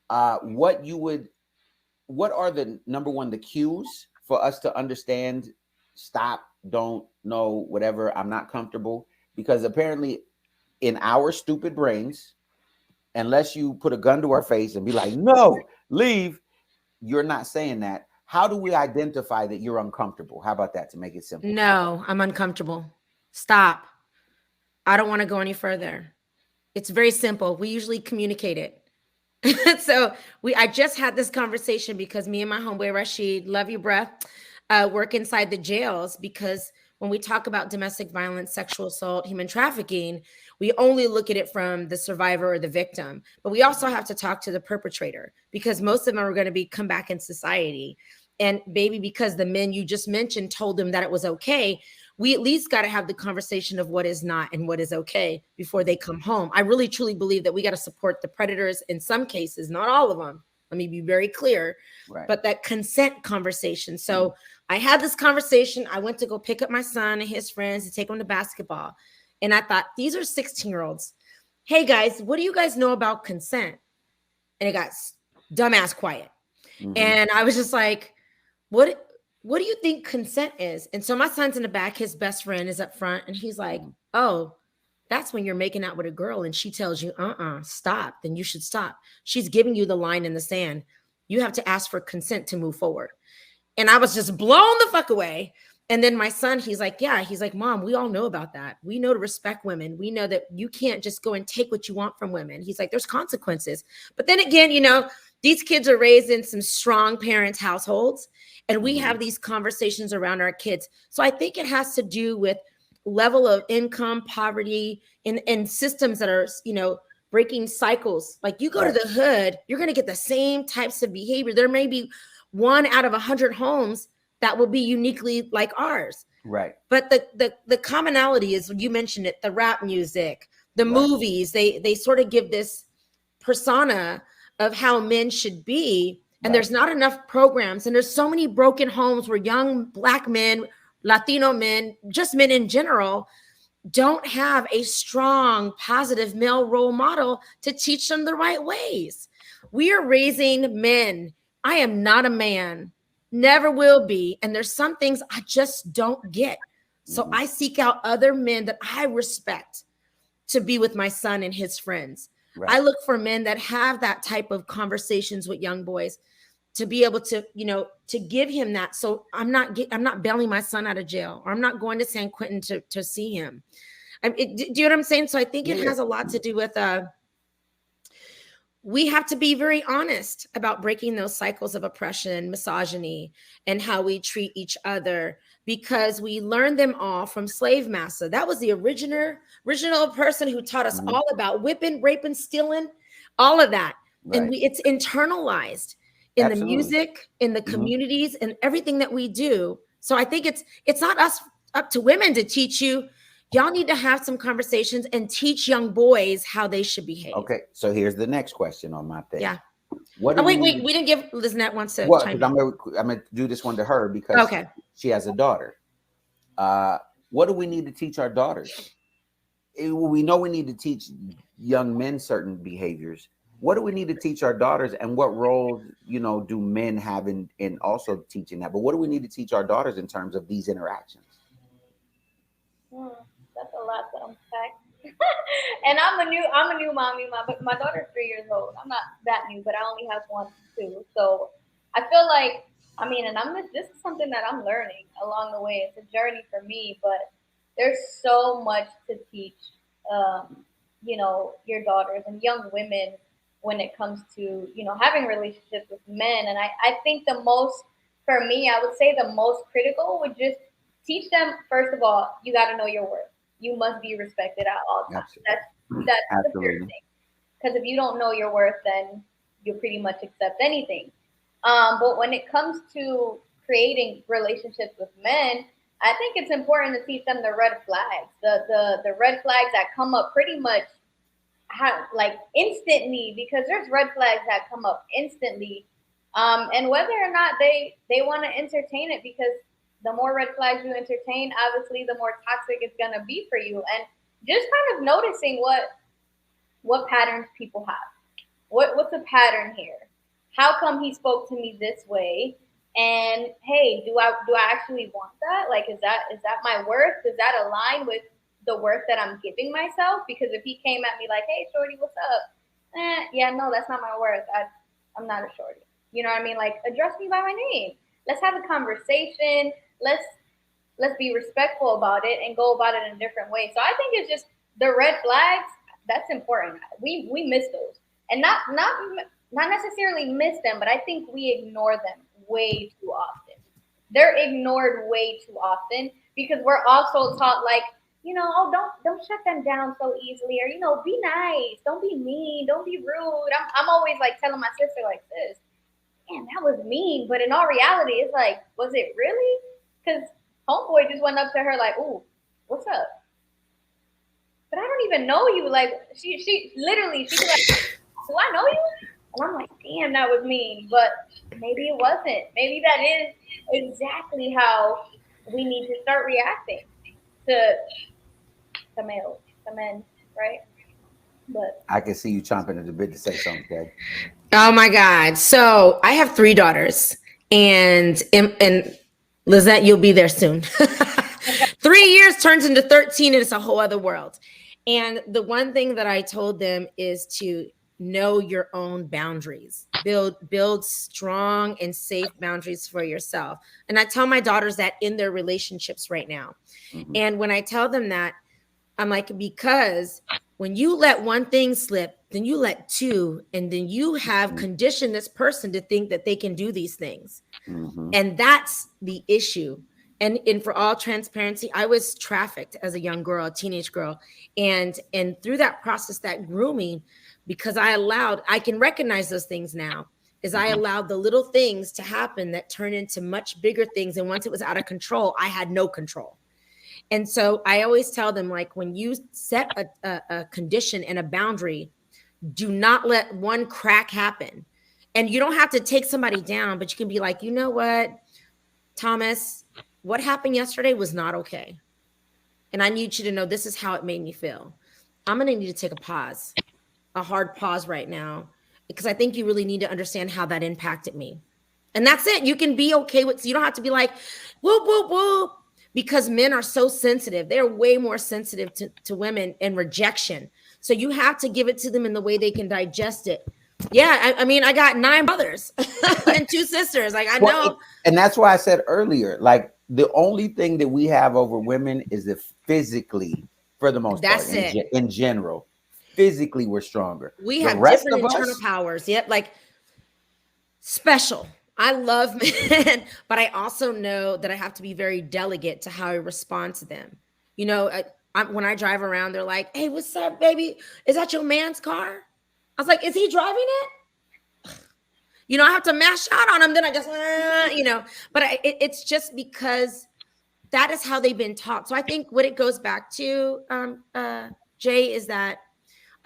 what are the number one, the cues for us to understand, stop, don't, no, whatever, I'm not comfortable? Because apparently in our stupid brains, unless you put a gun to our face and be like, no, leave, you're not saying that. How do we identify that you're uncomfortable? How about that, to make it simple? No, I'm uncomfortable. Stop. I don't want to go any further. It's very simple. We usually communicate it. So I just had this conversation because me and my homeboy Rashid, love you, bruh, work inside the jails, because when we talk about domestic violence, sexual assault, human trafficking, we only look at it from the survivor or the victim, but we also have to talk to the perpetrator, because most of them are going to come back in society. And baby, because the men you just mentioned told them that it was okay, we at least got to have the conversation of what is not and what is okay before they come home. I really, truly believe that we got to support the predators in some cases, not all of them. Let me be very clear, Right. But that consent conversation. So I had this conversation. I went to go pick up my son and his friends to take them to basketball. And I thought, these are 16-year-olds. Hey guys, what do you guys know about consent? And it got dumbass quiet. Mm-hmm. And I was just like, what do you think consent is? And so my son's in the back, his best friend is up front, and he's like, oh, that's when you're making out with a girl and she tells you, stop, then you should stop. She's giving you the line in the sand. You have to ask for consent to move forward. And I was just blown the fuck away. And then my son, he's like, Mom, we all know about that. We know to respect women. We know that you can't just go and take what you want from women. He's like, there's consequences. But then again, these kids are raised in some strong parents' households, and we have these conversations around our kids. So I think it has to do with level of income, poverty, and systems that are, breaking cycles. Like you go to the hood, you're going to get the same types of behavior. There may be 1 out of 100 homes that will be uniquely like ours. Right. But the commonality is, you mentioned it, the rap music, the movies, they sort of give this persona of how men should be. And there's not enough programs. And there's so many broken homes where young Black men, Latino men, just men in general, don't have a strong, positive male role model to teach them the right ways. We are raising men. I am not a man, never will be. And there's some things I just don't get. So I seek out other men that I respect to be with my son and his friends. Right. I look for men that have that type of conversations with young boys to be able to, to give him that. So I'm not bailing my son out of jail, or I'm not going to San Quentin to see him. Do you know what I'm saying? So I think it has a lot to do with, we have to be very honest about breaking those cycles of oppression, misogyny, and how we treat each other, because we learned them all from slave master. That was the original person who taught us all about whipping, raping, stealing, all of that. Right. And it's internalized in the music, in the communities, and everything that we do. So I think it's not up to women to teach you. Y'all need to have some conversations and teach young boys how they should behave. Okay, so here's the next question on my thing. Yeah. What wait, we didn't give Lisnette wants to chime in. I'm gonna do this one to her because she has a daughter. What do we need to teach our daughters? We know we need to teach young men certain behaviors. What do we need to teach our daughters, and what role, do men have in also teaching that? But what do we need to teach our daughters in terms of these interactions? That's a lot to unpack. And I'm a new mommy. My daughter's 3 years old. I'm not that new, but I only have one too. So I feel like, and this is something that I'm learning along the way. It's a journey for me, but there's so much to teach, your daughters and young women when it comes to, having relationships with men. And I think I would say the most critical would just teach them, first of all, you got to know your worth. You must be respected at all times. Absolutely. That's the first thing. Because if you don't know your worth, then you'll pretty much accept anything. But when it comes to creating relationships with men, I think it's important to teach them the red flags. The red flags that come up pretty much instantly, because there's red flags that come up instantly. And whether or not they want to entertain it, because the more red flags you entertain, obviously, the more toxic it's going to be for you. And just kind of noticing what patterns people have. What's a pattern here? How come he spoke to me this way? And hey, do I actually want that? Like, is that my worth? Does that align with the worth that I'm giving myself? Because if he came at me like, hey, shorty, what's up? No, that's not my worth. I'm not a shorty. You know what I mean? Like, address me by my name. Let's have a conversation. Let's be respectful about it and go about it in a different way. So I think it's just the red flags. That's important. We miss those, and not necessarily miss them, but I think we ignore them way too often. They're ignored way too often because we're also taught don't shut them down so easily, or be nice, don't be mean, don't be rude. I'm always telling my sister this. Man, that was mean. But in all reality, it's was it really? Because homeboy just went up to her ooh, what's up? But I don't even know you. She literally, she's like, do I know you? And I'm like, damn, that was mean. But maybe it wasn't. Maybe that is exactly how we need to start reacting to men, right? But I can see you chomping at the bit to say something, Kay. Oh my God. So I have 3 daughters, and Lisnette, you'll be there soon. 3 years turns into 13, and it's a whole other world. And the one thing that I told them is to know your own boundaries, build strong and safe boundaries for yourself. And I tell my daughters that in their relationships right now. Mm-hmm. And when I tell them that, I'm like, because when you let one thing slip, then you let 2, and then you have conditioned this person to think that they can do these things. Mm-hmm. And that's the issue. And for all transparency, I was trafficked as a young girl, a teenage girl. And through that process, that grooming, because I can recognize those things now, is I allowed the little things to happen that turn into much bigger things. And once it was out of control, I had no control. And so I always tell them, when you set a condition and a boundary, do not let one crack happen. And you don't have to take somebody down, but you can be like, you know what, Thomas, what happened yesterday was not okay. And I need you to know this is how it made me feel. I'm going to need to take a hard pause right now, because I think you really need to understand how that impacted me. And that's it. You can be okay with, so you don't have to be like, whoop, whoop, whoop. because men are so sensitive. They're way more sensitive to women and rejection. So you have to give it to them in the way they can digest it. Yeah, I mean, I got 9 brothers and 2 sisters. Like, I know. And that's why I said earlier, like, the only thing that we have over women is that physically, for the most part, in general, physically we're stronger. We have different internal powers. Yep, like special. I love men, but I also know that I have to be very delicate to how I respond to them. You know, when I drive around, they're like, "Hey, what's up, baby? Is that your man's car?" I was like, "Is he driving it?" You know, I have to mash out on him. Then I just, you know, but it's just because that is how they've been taught. So I think what it goes back to, Jay, is that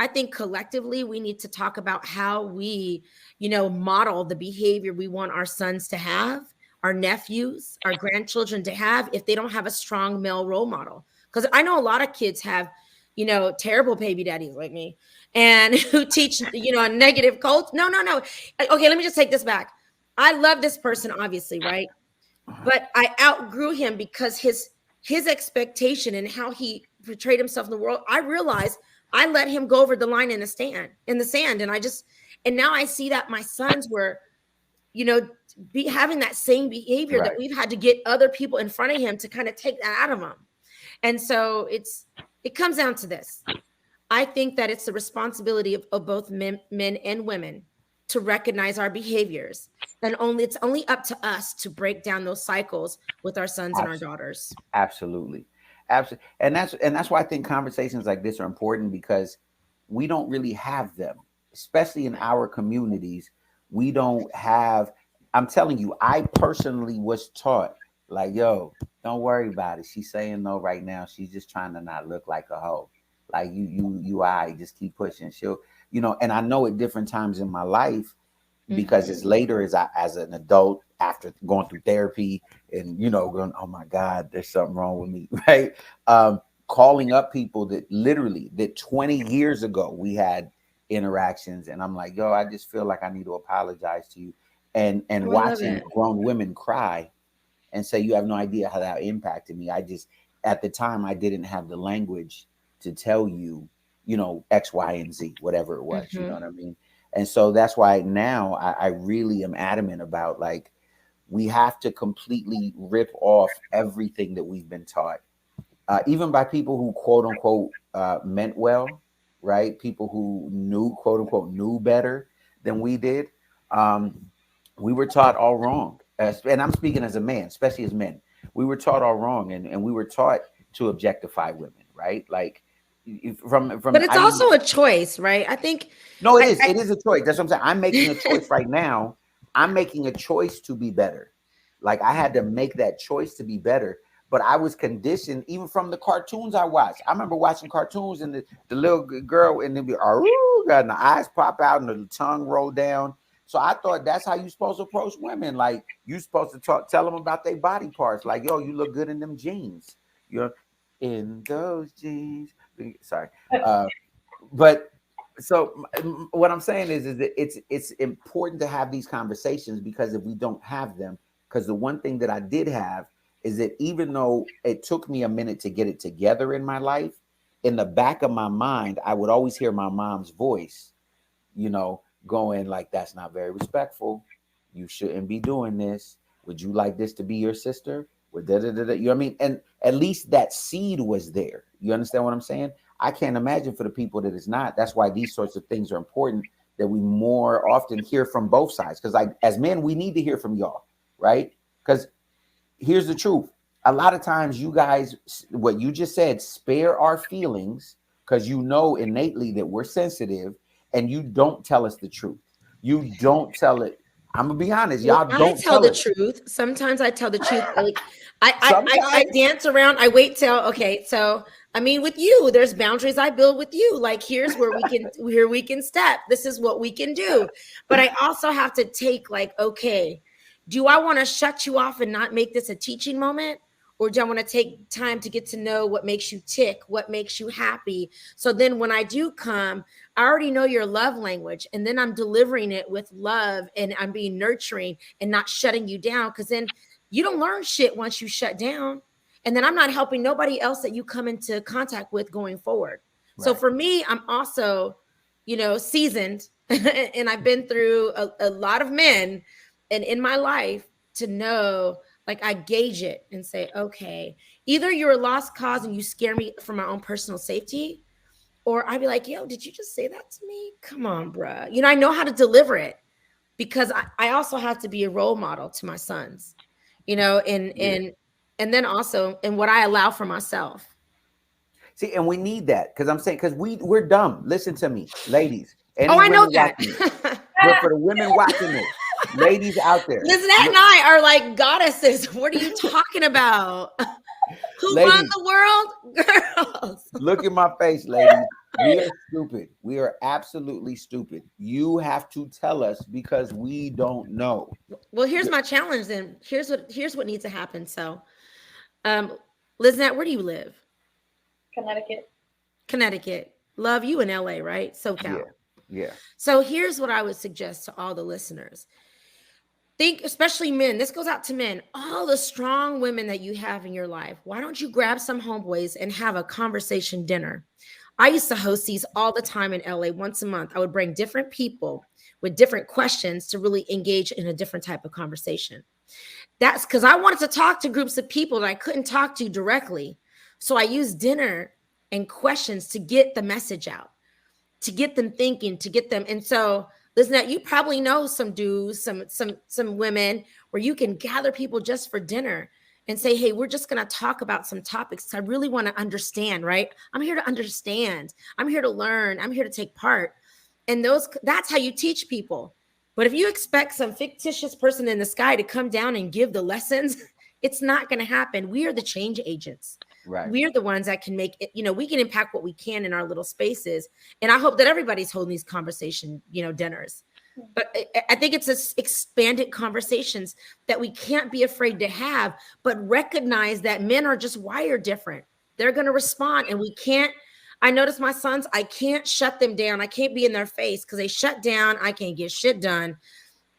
I think collectively we need to talk about how we, you know, model the behavior we want our sons to have, our nephews, our grandchildren to have if they don't have a strong male role model. Because I know a lot of kids have, you know, terrible baby daddies like me and who teach, you know, a negative culture. No. Okay, let me just take this back. I love this person, obviously, right? But I outgrew him because his expectation and how he portrayed himself in the world. I realized I let him go over the line in the sand. And now I see that my sons were, you know, having that same behavior that we've had to get other people in front of him to kind of take that out of him. And so it comes down to this. I think that it's the responsibility of both men and women to recognize our behaviors. And it's only up to us to break down those cycles with our sons and our daughters. Absolutely. Absolutely. And that's why I think conversations like this are important, because we don't really have them, especially in our communities. We don't have, I'm telling you, I personally was taught, like, yo, don't worry about it. She's saying no right now. She's just trying to not look like a hoe. Like I just keep pushing. She'll, you know, and I know at different times in my life, because it's later as an adult, after going through therapy and, you know, going, oh my God, there's something wrong with me, right? Calling up people that 20 years ago we had interactions, and I'm like, yo, I just feel like I need to apologize to you. And watching grown women cry and say, you have no idea how that impacted me. At the time, I didn't have the language to tell you, you know, X, Y, and Z, whatever it was, you know what I mean? And so that's why now I really am adamant about, like, we have to completely rip off everything that we've been taught, even by people who quote unquote meant well, right? People who knew, quote unquote, knew better than we did. We were taught all wrong. And I'm speaking as a man, especially as men. We were taught all wrong, and we were taught to objectify women, right? Like, but it's also a choice, right? I think it is a choice. That's what I'm saying. I'm making a choice right now. I'm making a choice to be better. Like, I had to make that choice to be better, but I was conditioned even from the cartoons I watched. I remember watching cartoons and the little girl, and then be, oh God, and the eyes pop out and the tongue roll down. So I thought that's how you're supposed to approach women. Like, you're supposed to tell them about their body parts. Like, yo, you look good in them jeans. You're in those jeans. Sorry. But so what I'm saying is that it's important to have these conversations, because if we don't have them, because the one thing that I did have is that even though it took me a minute to get it together in my life, in the back of my mind, I would always hear my mom's voice, you know, going like, that's not very respectful. You shouldn't be doing this. Would you like this to be your sister? You know what I mean? And at least that seed was there. You understand what I'm saying? I can't imagine for the people that it's not. That's why these sorts of things are important, that we more often hear from both sides. Because, like, as men, we need to hear from y'all, right? Because here's the truth. A lot of times you guys, what you just said, spare our feelings because you know innately that we're sensitive, and you don't tell us the truth. You don't tell it. I'm gonna be honest, y'all don't tell the truth. Sometimes I tell the truth. Like, I dance around. I wait till, okay, so I mean, with you, there's boundaries I build with you. Like, here's where we can step. This is what we can do. But I also have to take, like, okay, do I want to shut you off and not make this a teaching moment? Or do I want to take time to get to know what makes you tick, what makes you happy? So then when I do come, I already know your love language, and then I'm delivering it with love, and I'm being nurturing and not shutting you down, because then you don't learn shit once you shut down. And then I'm not helping nobody else that you come into contact with going forward. Right. So for me, I'm also, seasoned and I've been through a lot of men and in my life to know, like, I gauge it and say, okay, either you're a lost cause and you scare me for my own personal safety, or I'd be like, yo, did you just say that to me? Come on, bruh. I know how to deliver it because I also have to be a role model to my sons, and then also in what I allow for myself. See, and we need that because I'm saying, because we're dumb. Listen to me, ladies. I know that. But for the women watching this, ladies out there, Lisnette and I are like goddesses. What are you talking about? Who run the world? Girls. Look at my face, ladies. We are stupid. We are absolutely stupid. You have to tell us because we don't know. Well, here's my challenge then. Here's what needs to happen. So, Lisnette, where do you live? Connecticut. Love, you in LA, right? SoCal. Yeah. So here's what I would suggest to all the listeners. Think, especially men, this goes out to men, all the strong women that you have in your life. Why don't you grab some homeboys and have a conversation dinner? I used to host these all the time in LA once a month. I would bring different people with different questions to really engage in a different type of conversation. That's because I wanted to talk to groups of people that I couldn't talk to directly. So I used dinner and questions to get the message out, to get them thinking, to get them. And so, Lisnette, you probably know some dudes, some women where you can gather people just for dinner and say, hey, we're just going to talk about some topics. I really want to understand, right? I'm here to understand. I'm here to learn. I'm here to take part. And that's how you teach people. But if you expect some fictitious person in the sky to come down and give the lessons, it's not going to happen. We are the change agents. Right. We're the ones that can make it, we can impact what we can in our little spaces. And I hope that everybody's holding these conversation, dinners. But I think it's expanded conversations that we can't be afraid to have, but recognize that men are just wired different. They're going to respond. And I notice my sons, I can't shut them down. I can't be in their face because they shut down. I can't get shit done.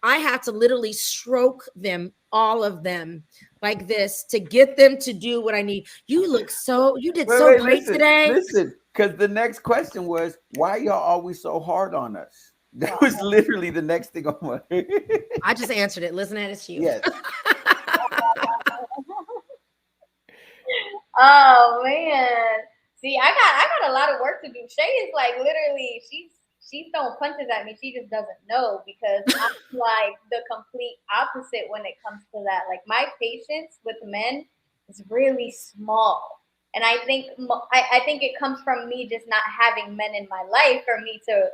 I have to literally stroke them, all of them, like this to get them to do what I need. You did great today. Listen, because the next question was, why y'all always so hard on us? That was literally the next thing on my I just answered it. Listen, it's you. Yes. Oh man. See, I got a lot of work to do. Shay is like literally, she's throwing punches at me. She just doesn't know because I'm like the complete opposite when it comes to that. Like my patience with men is really small. And I think it comes from me just not having men in my life for me to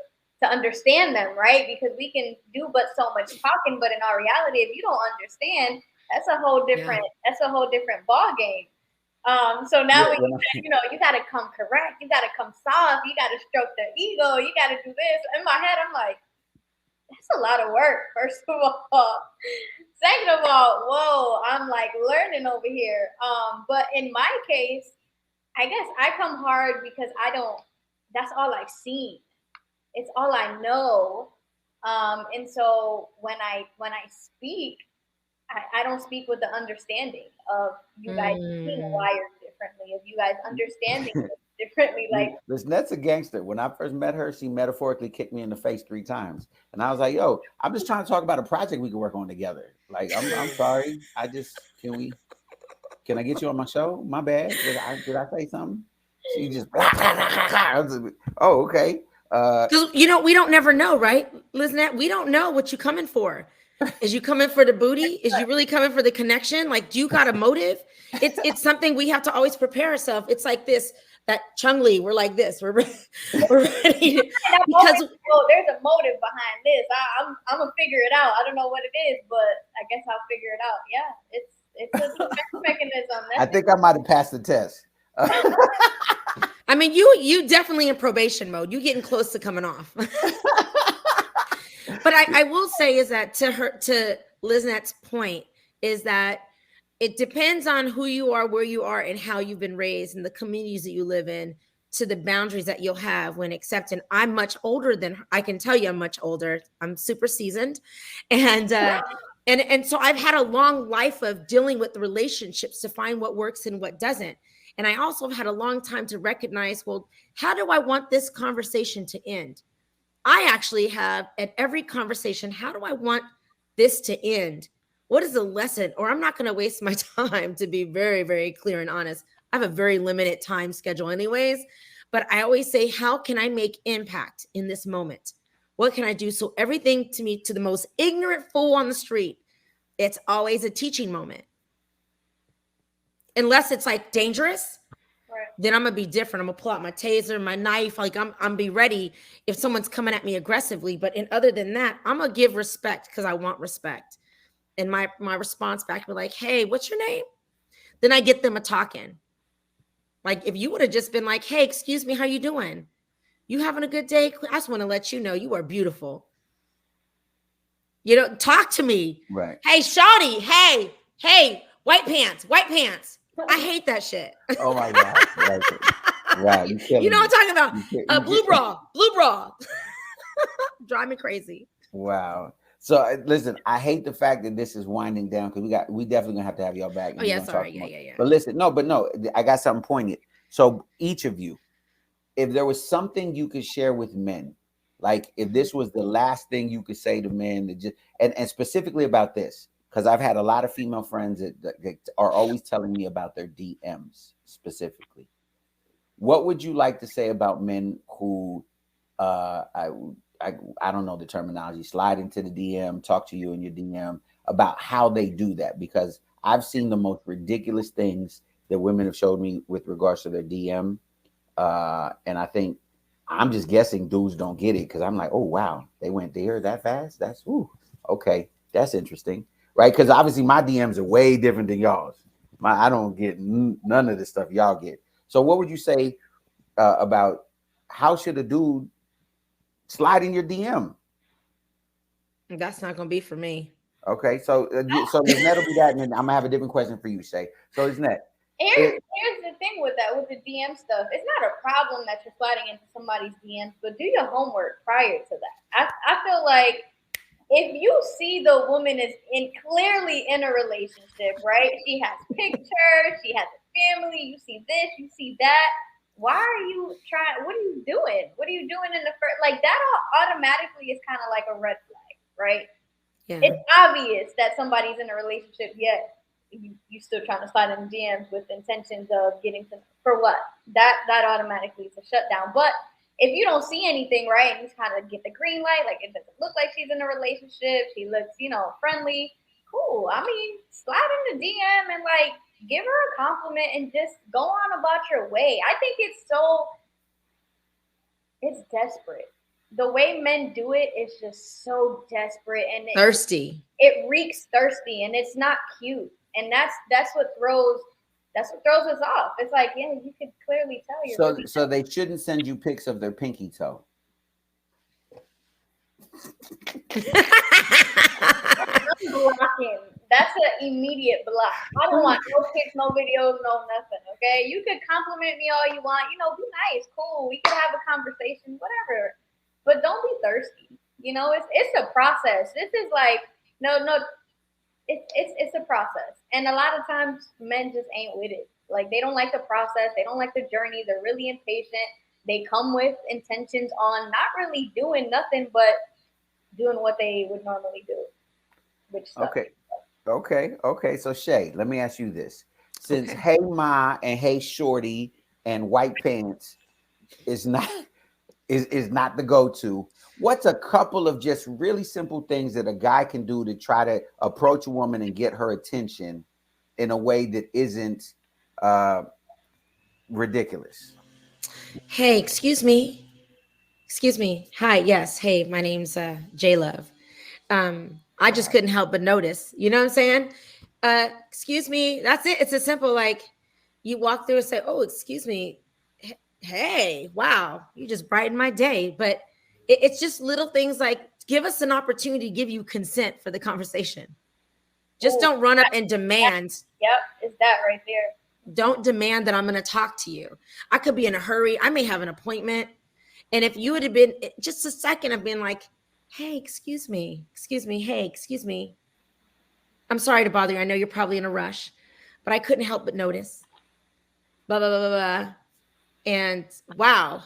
understand them, right? Because we can do but so much talking, but in our reality, if you don't understand, that's a whole different ball game. So now you got to come correct. You got to come soft. You got to stroke their ego. You got to do this. In my head, I'm like, that's a lot of work, first of all. Second of all, whoa, I'm like learning over here. But in my case, I guess I come hard because that's all I've seen. It's all I know. And so when I speak, I don't speak with the understanding of you guys being wired differently, of you guys understanding differently. Like Lisnette's a gangster. When I first met her, she metaphorically kicked me in the face 3 times. And I was like, yo, I'm just trying to talk about a project we can work on together. Like, I'm sorry. Can I get you on my show? My bad. Did I say something? She just, oh, okay. Because we don't never know, right, Lisnette? We don't know what you're coming for. Is you coming for the booty? Is you really coming for the connection? Like, do you got a motive? It's something we have to always prepare ourselves. It's like this, that Chung-Li, we're like this. We're ready because there's a motive behind this. I'm gonna figure it out. I don't know what it is, but I guess I'll figure it out. Yeah, it's a defense mechanism. I think I might have passed the test. I mean, you definitely in probation mode. You getting close to coming off. But I will say is that to Lisnette's point is that it depends on who you are, where you are, and how you've been raised and the communities that you live in, to the boundaries that you'll have when accepting. I'm much older than I can tell you. I'm much older. I'm super seasoned, and And so I've had a long life of dealing with the relationships to find what works and what doesn't. And I also have had a long time to recognize, well, how do I want this conversation to end? I actually have at every conversation, how do I want this to end? What is the lesson? Or I'm not going to waste my time, to be very, very clear and honest. I have a very limited time schedule anyways, but I always say, how can I make impact in this moment? What can I do? So everything to me, to the most ignorant fool on the street, it's always a teaching moment. Unless it's like dangerous, Right. then I'm gonna be different. I'm gonna pull out my taser, my knife. Like I'm be ready if someone's coming at me aggressively. But in other than that, I'm gonna give respect because I want respect. And my response back would be like, "Hey, what's your name?" Then I get them a talking. Like if you would have just been like, "Hey, excuse me, how you doing? You having a good day? I just want to let you know you are beautiful. You know, talk to me. Right. Hey, shawty. Hey, white pants. I hate that shit. Oh my God. Right. You know what I'm talking about? Blue bra. bra. Drive me crazy. Wow. So listen, I hate the fact that this is winding down because we definitely gonna have to have y'all back. Oh yeah, sorry. Yeah. But listen, no, I got something pointed. So each of you, if there was something you could share with men, like if this was the last thing you could say to men, that just and specifically about this, because I've had a lot of female friends that are always telling me about their DMs specifically. What would you like to say about men who I don't know the terminology, slide into the DM, talk to you in your DM about how they do that? Because I've seen the most ridiculous things that women have showed me with regards to their DM. And I think I'm just guessing dudes don't get it because I'm like, oh, wow, they went there that fast. That's okay. That's interesting. Right. Because obviously my DMs are way different than y'all's. I don't get none of the stuff y'all get. So what would you say about how should a dude slide in your DM? That's not gonna be for me. Okay, so Lisnette will be that, and then I'm gonna have a different question for you, Shay. So Lisnette, Here's the thing with that, with the DM stuff. It's not a problem that you're sliding into somebody's DMs, but do your homework prior to that. I feel like if you see the woman is clearly in a relationship, right? She has pictures, she has a family, you see this, you see that. Why are you trying? What are you doing? What are you doing in the first? Like that automatically is kind of like a red flag, right? Yeah. It's obvious that somebody's in a relationship, yet you still trying to slide in DMs with intentions of getting to, for what? That automatically is a shutdown. But if you don't see anything, right, and you kind of get the green light, like it doesn't look like she's in a relationship, she looks, friendly, cool. I mean, slide in the DM and like give her a compliment and just go on about your way. I think it's desperate. The way men do it is just so desperate and thirsty. It reeks thirsty and it's not cute. And that's what throws us off. It's like, yeah, you could clearly tell you're so they shouldn't send you pics of their pinky toe. I'm blocking. That's an immediate block. I don't want no pics, no videos, no nothing. Okay, you could compliment me all you want. Be nice, cool. We could have a conversation, whatever. But don't be thirsty. It's a process. This is like no. It's a process, and a lot of times men just ain't with it. Like they don't like the process. They don't like the journey. They're really impatient. They come with intentions on not really doing nothing, but doing what they would normally do. Which sucks. Okay. So Shay, let me ask you this: since Hey Ma and Hey Shorty and White Pants is not the go-to, what's a couple of just really simple things that a guy can do to try to approach a woman and get her attention in a way that isn't ridiculous? Hey, excuse me. Hi, yes. Hey, my name's J Love. I just couldn't help but notice. You know what I'm saying? Excuse me. That's it. It's a simple like you walk through and say, "Oh, excuse me. Hey, wow, you just brightened my day." But it's just little things like give us an opportunity to give you consent for the conversation. Just don't run up and demand. Yep, it's that right there. Don't demand that I'm going to talk to you. I could be in a hurry. I may have an appointment. And if you would have been just a second of being like, hey, excuse me. Hey, excuse me. I'm sorry to bother you. I know you're probably in a rush, but I couldn't help but notice. Blah, blah, blah, blah, blah. And wow,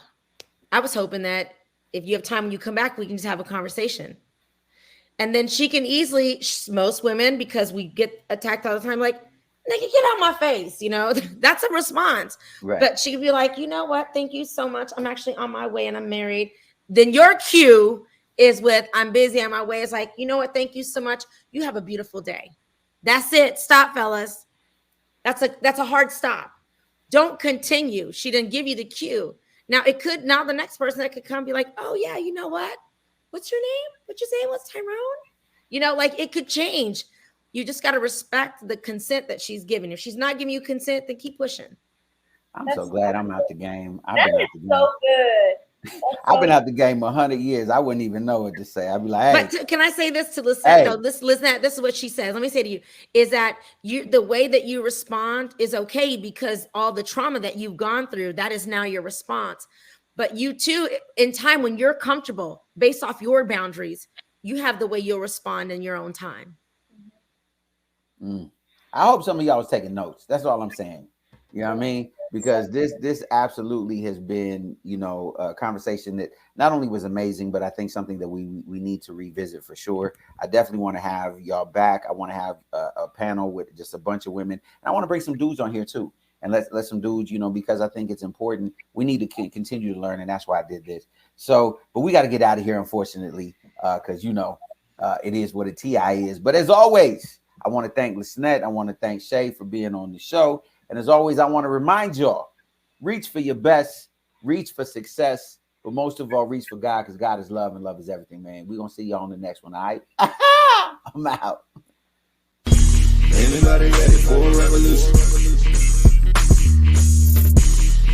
I was hoping that if you have time when you come back, we can just have a conversation. And then she can easily, most women, because we get attacked all the time, like, nigga, get out my face. You know, that's a response. Right. But she could be like, you know what? Thank you so much. I'm actually on my way and I'm married. Then your cue is with, I'm busy on my way. It's like, you know what? Thank you so much. You have a beautiful day. That's it. Stop, fellas. That's a hard stop. Don't continue. She didn't give you the cue. Now the next person that could come and be like, oh yeah, you know what? What's your name? What's your name? What's Tyrone? You know, like it could change. You just got to respect the consent that she's giving. If she's not giving you consent, then keep pushing. I'm so glad I'm out the game. That is so good. I've been out the game 100 years. I wouldn't even know what to say. I'd be like, hey. But can I say this to Lisnette? No, Lisnette, this is what she says. Let me say to you, is that the way that you respond is okay because all the trauma that you've gone through, that is now your response. But you too, in time when you're comfortable, based off your boundaries, you have the way you'll respond in your own time. I hope some of y'all was taking notes. That's all I'm saying. You know what I mean? Because this absolutely has been, you know, a conversation that not only was amazing, but I think something that we need to revisit for sure. I definitely want to have y'all back. I want to have a panel with just a bunch of women. And I want to bring some dudes on here too. And let some dudes, you know, because I think it's important. We need to continue to learn. And that's why I did this. So, but we got to get out of here, unfortunately, because, you know, it is what a TI is. But as always, I want to thank Lisnette. I want to thank Shay for being on the show. And as always, I want to remind y'all, reach for your best, reach for success, but most of all, reach for God because God is love and love is everything, man. We're going to see y'all on the next one, all right? I'm out. Anybody ready for a revolution?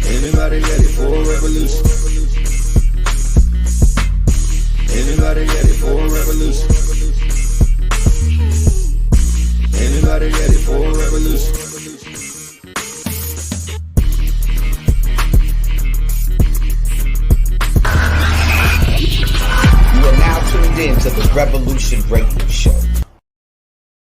Anybody ready for a revolution? Anybody ready for a revolution? Anybody ready for a revolution? You are now tuned in to the Revolution Radio Show.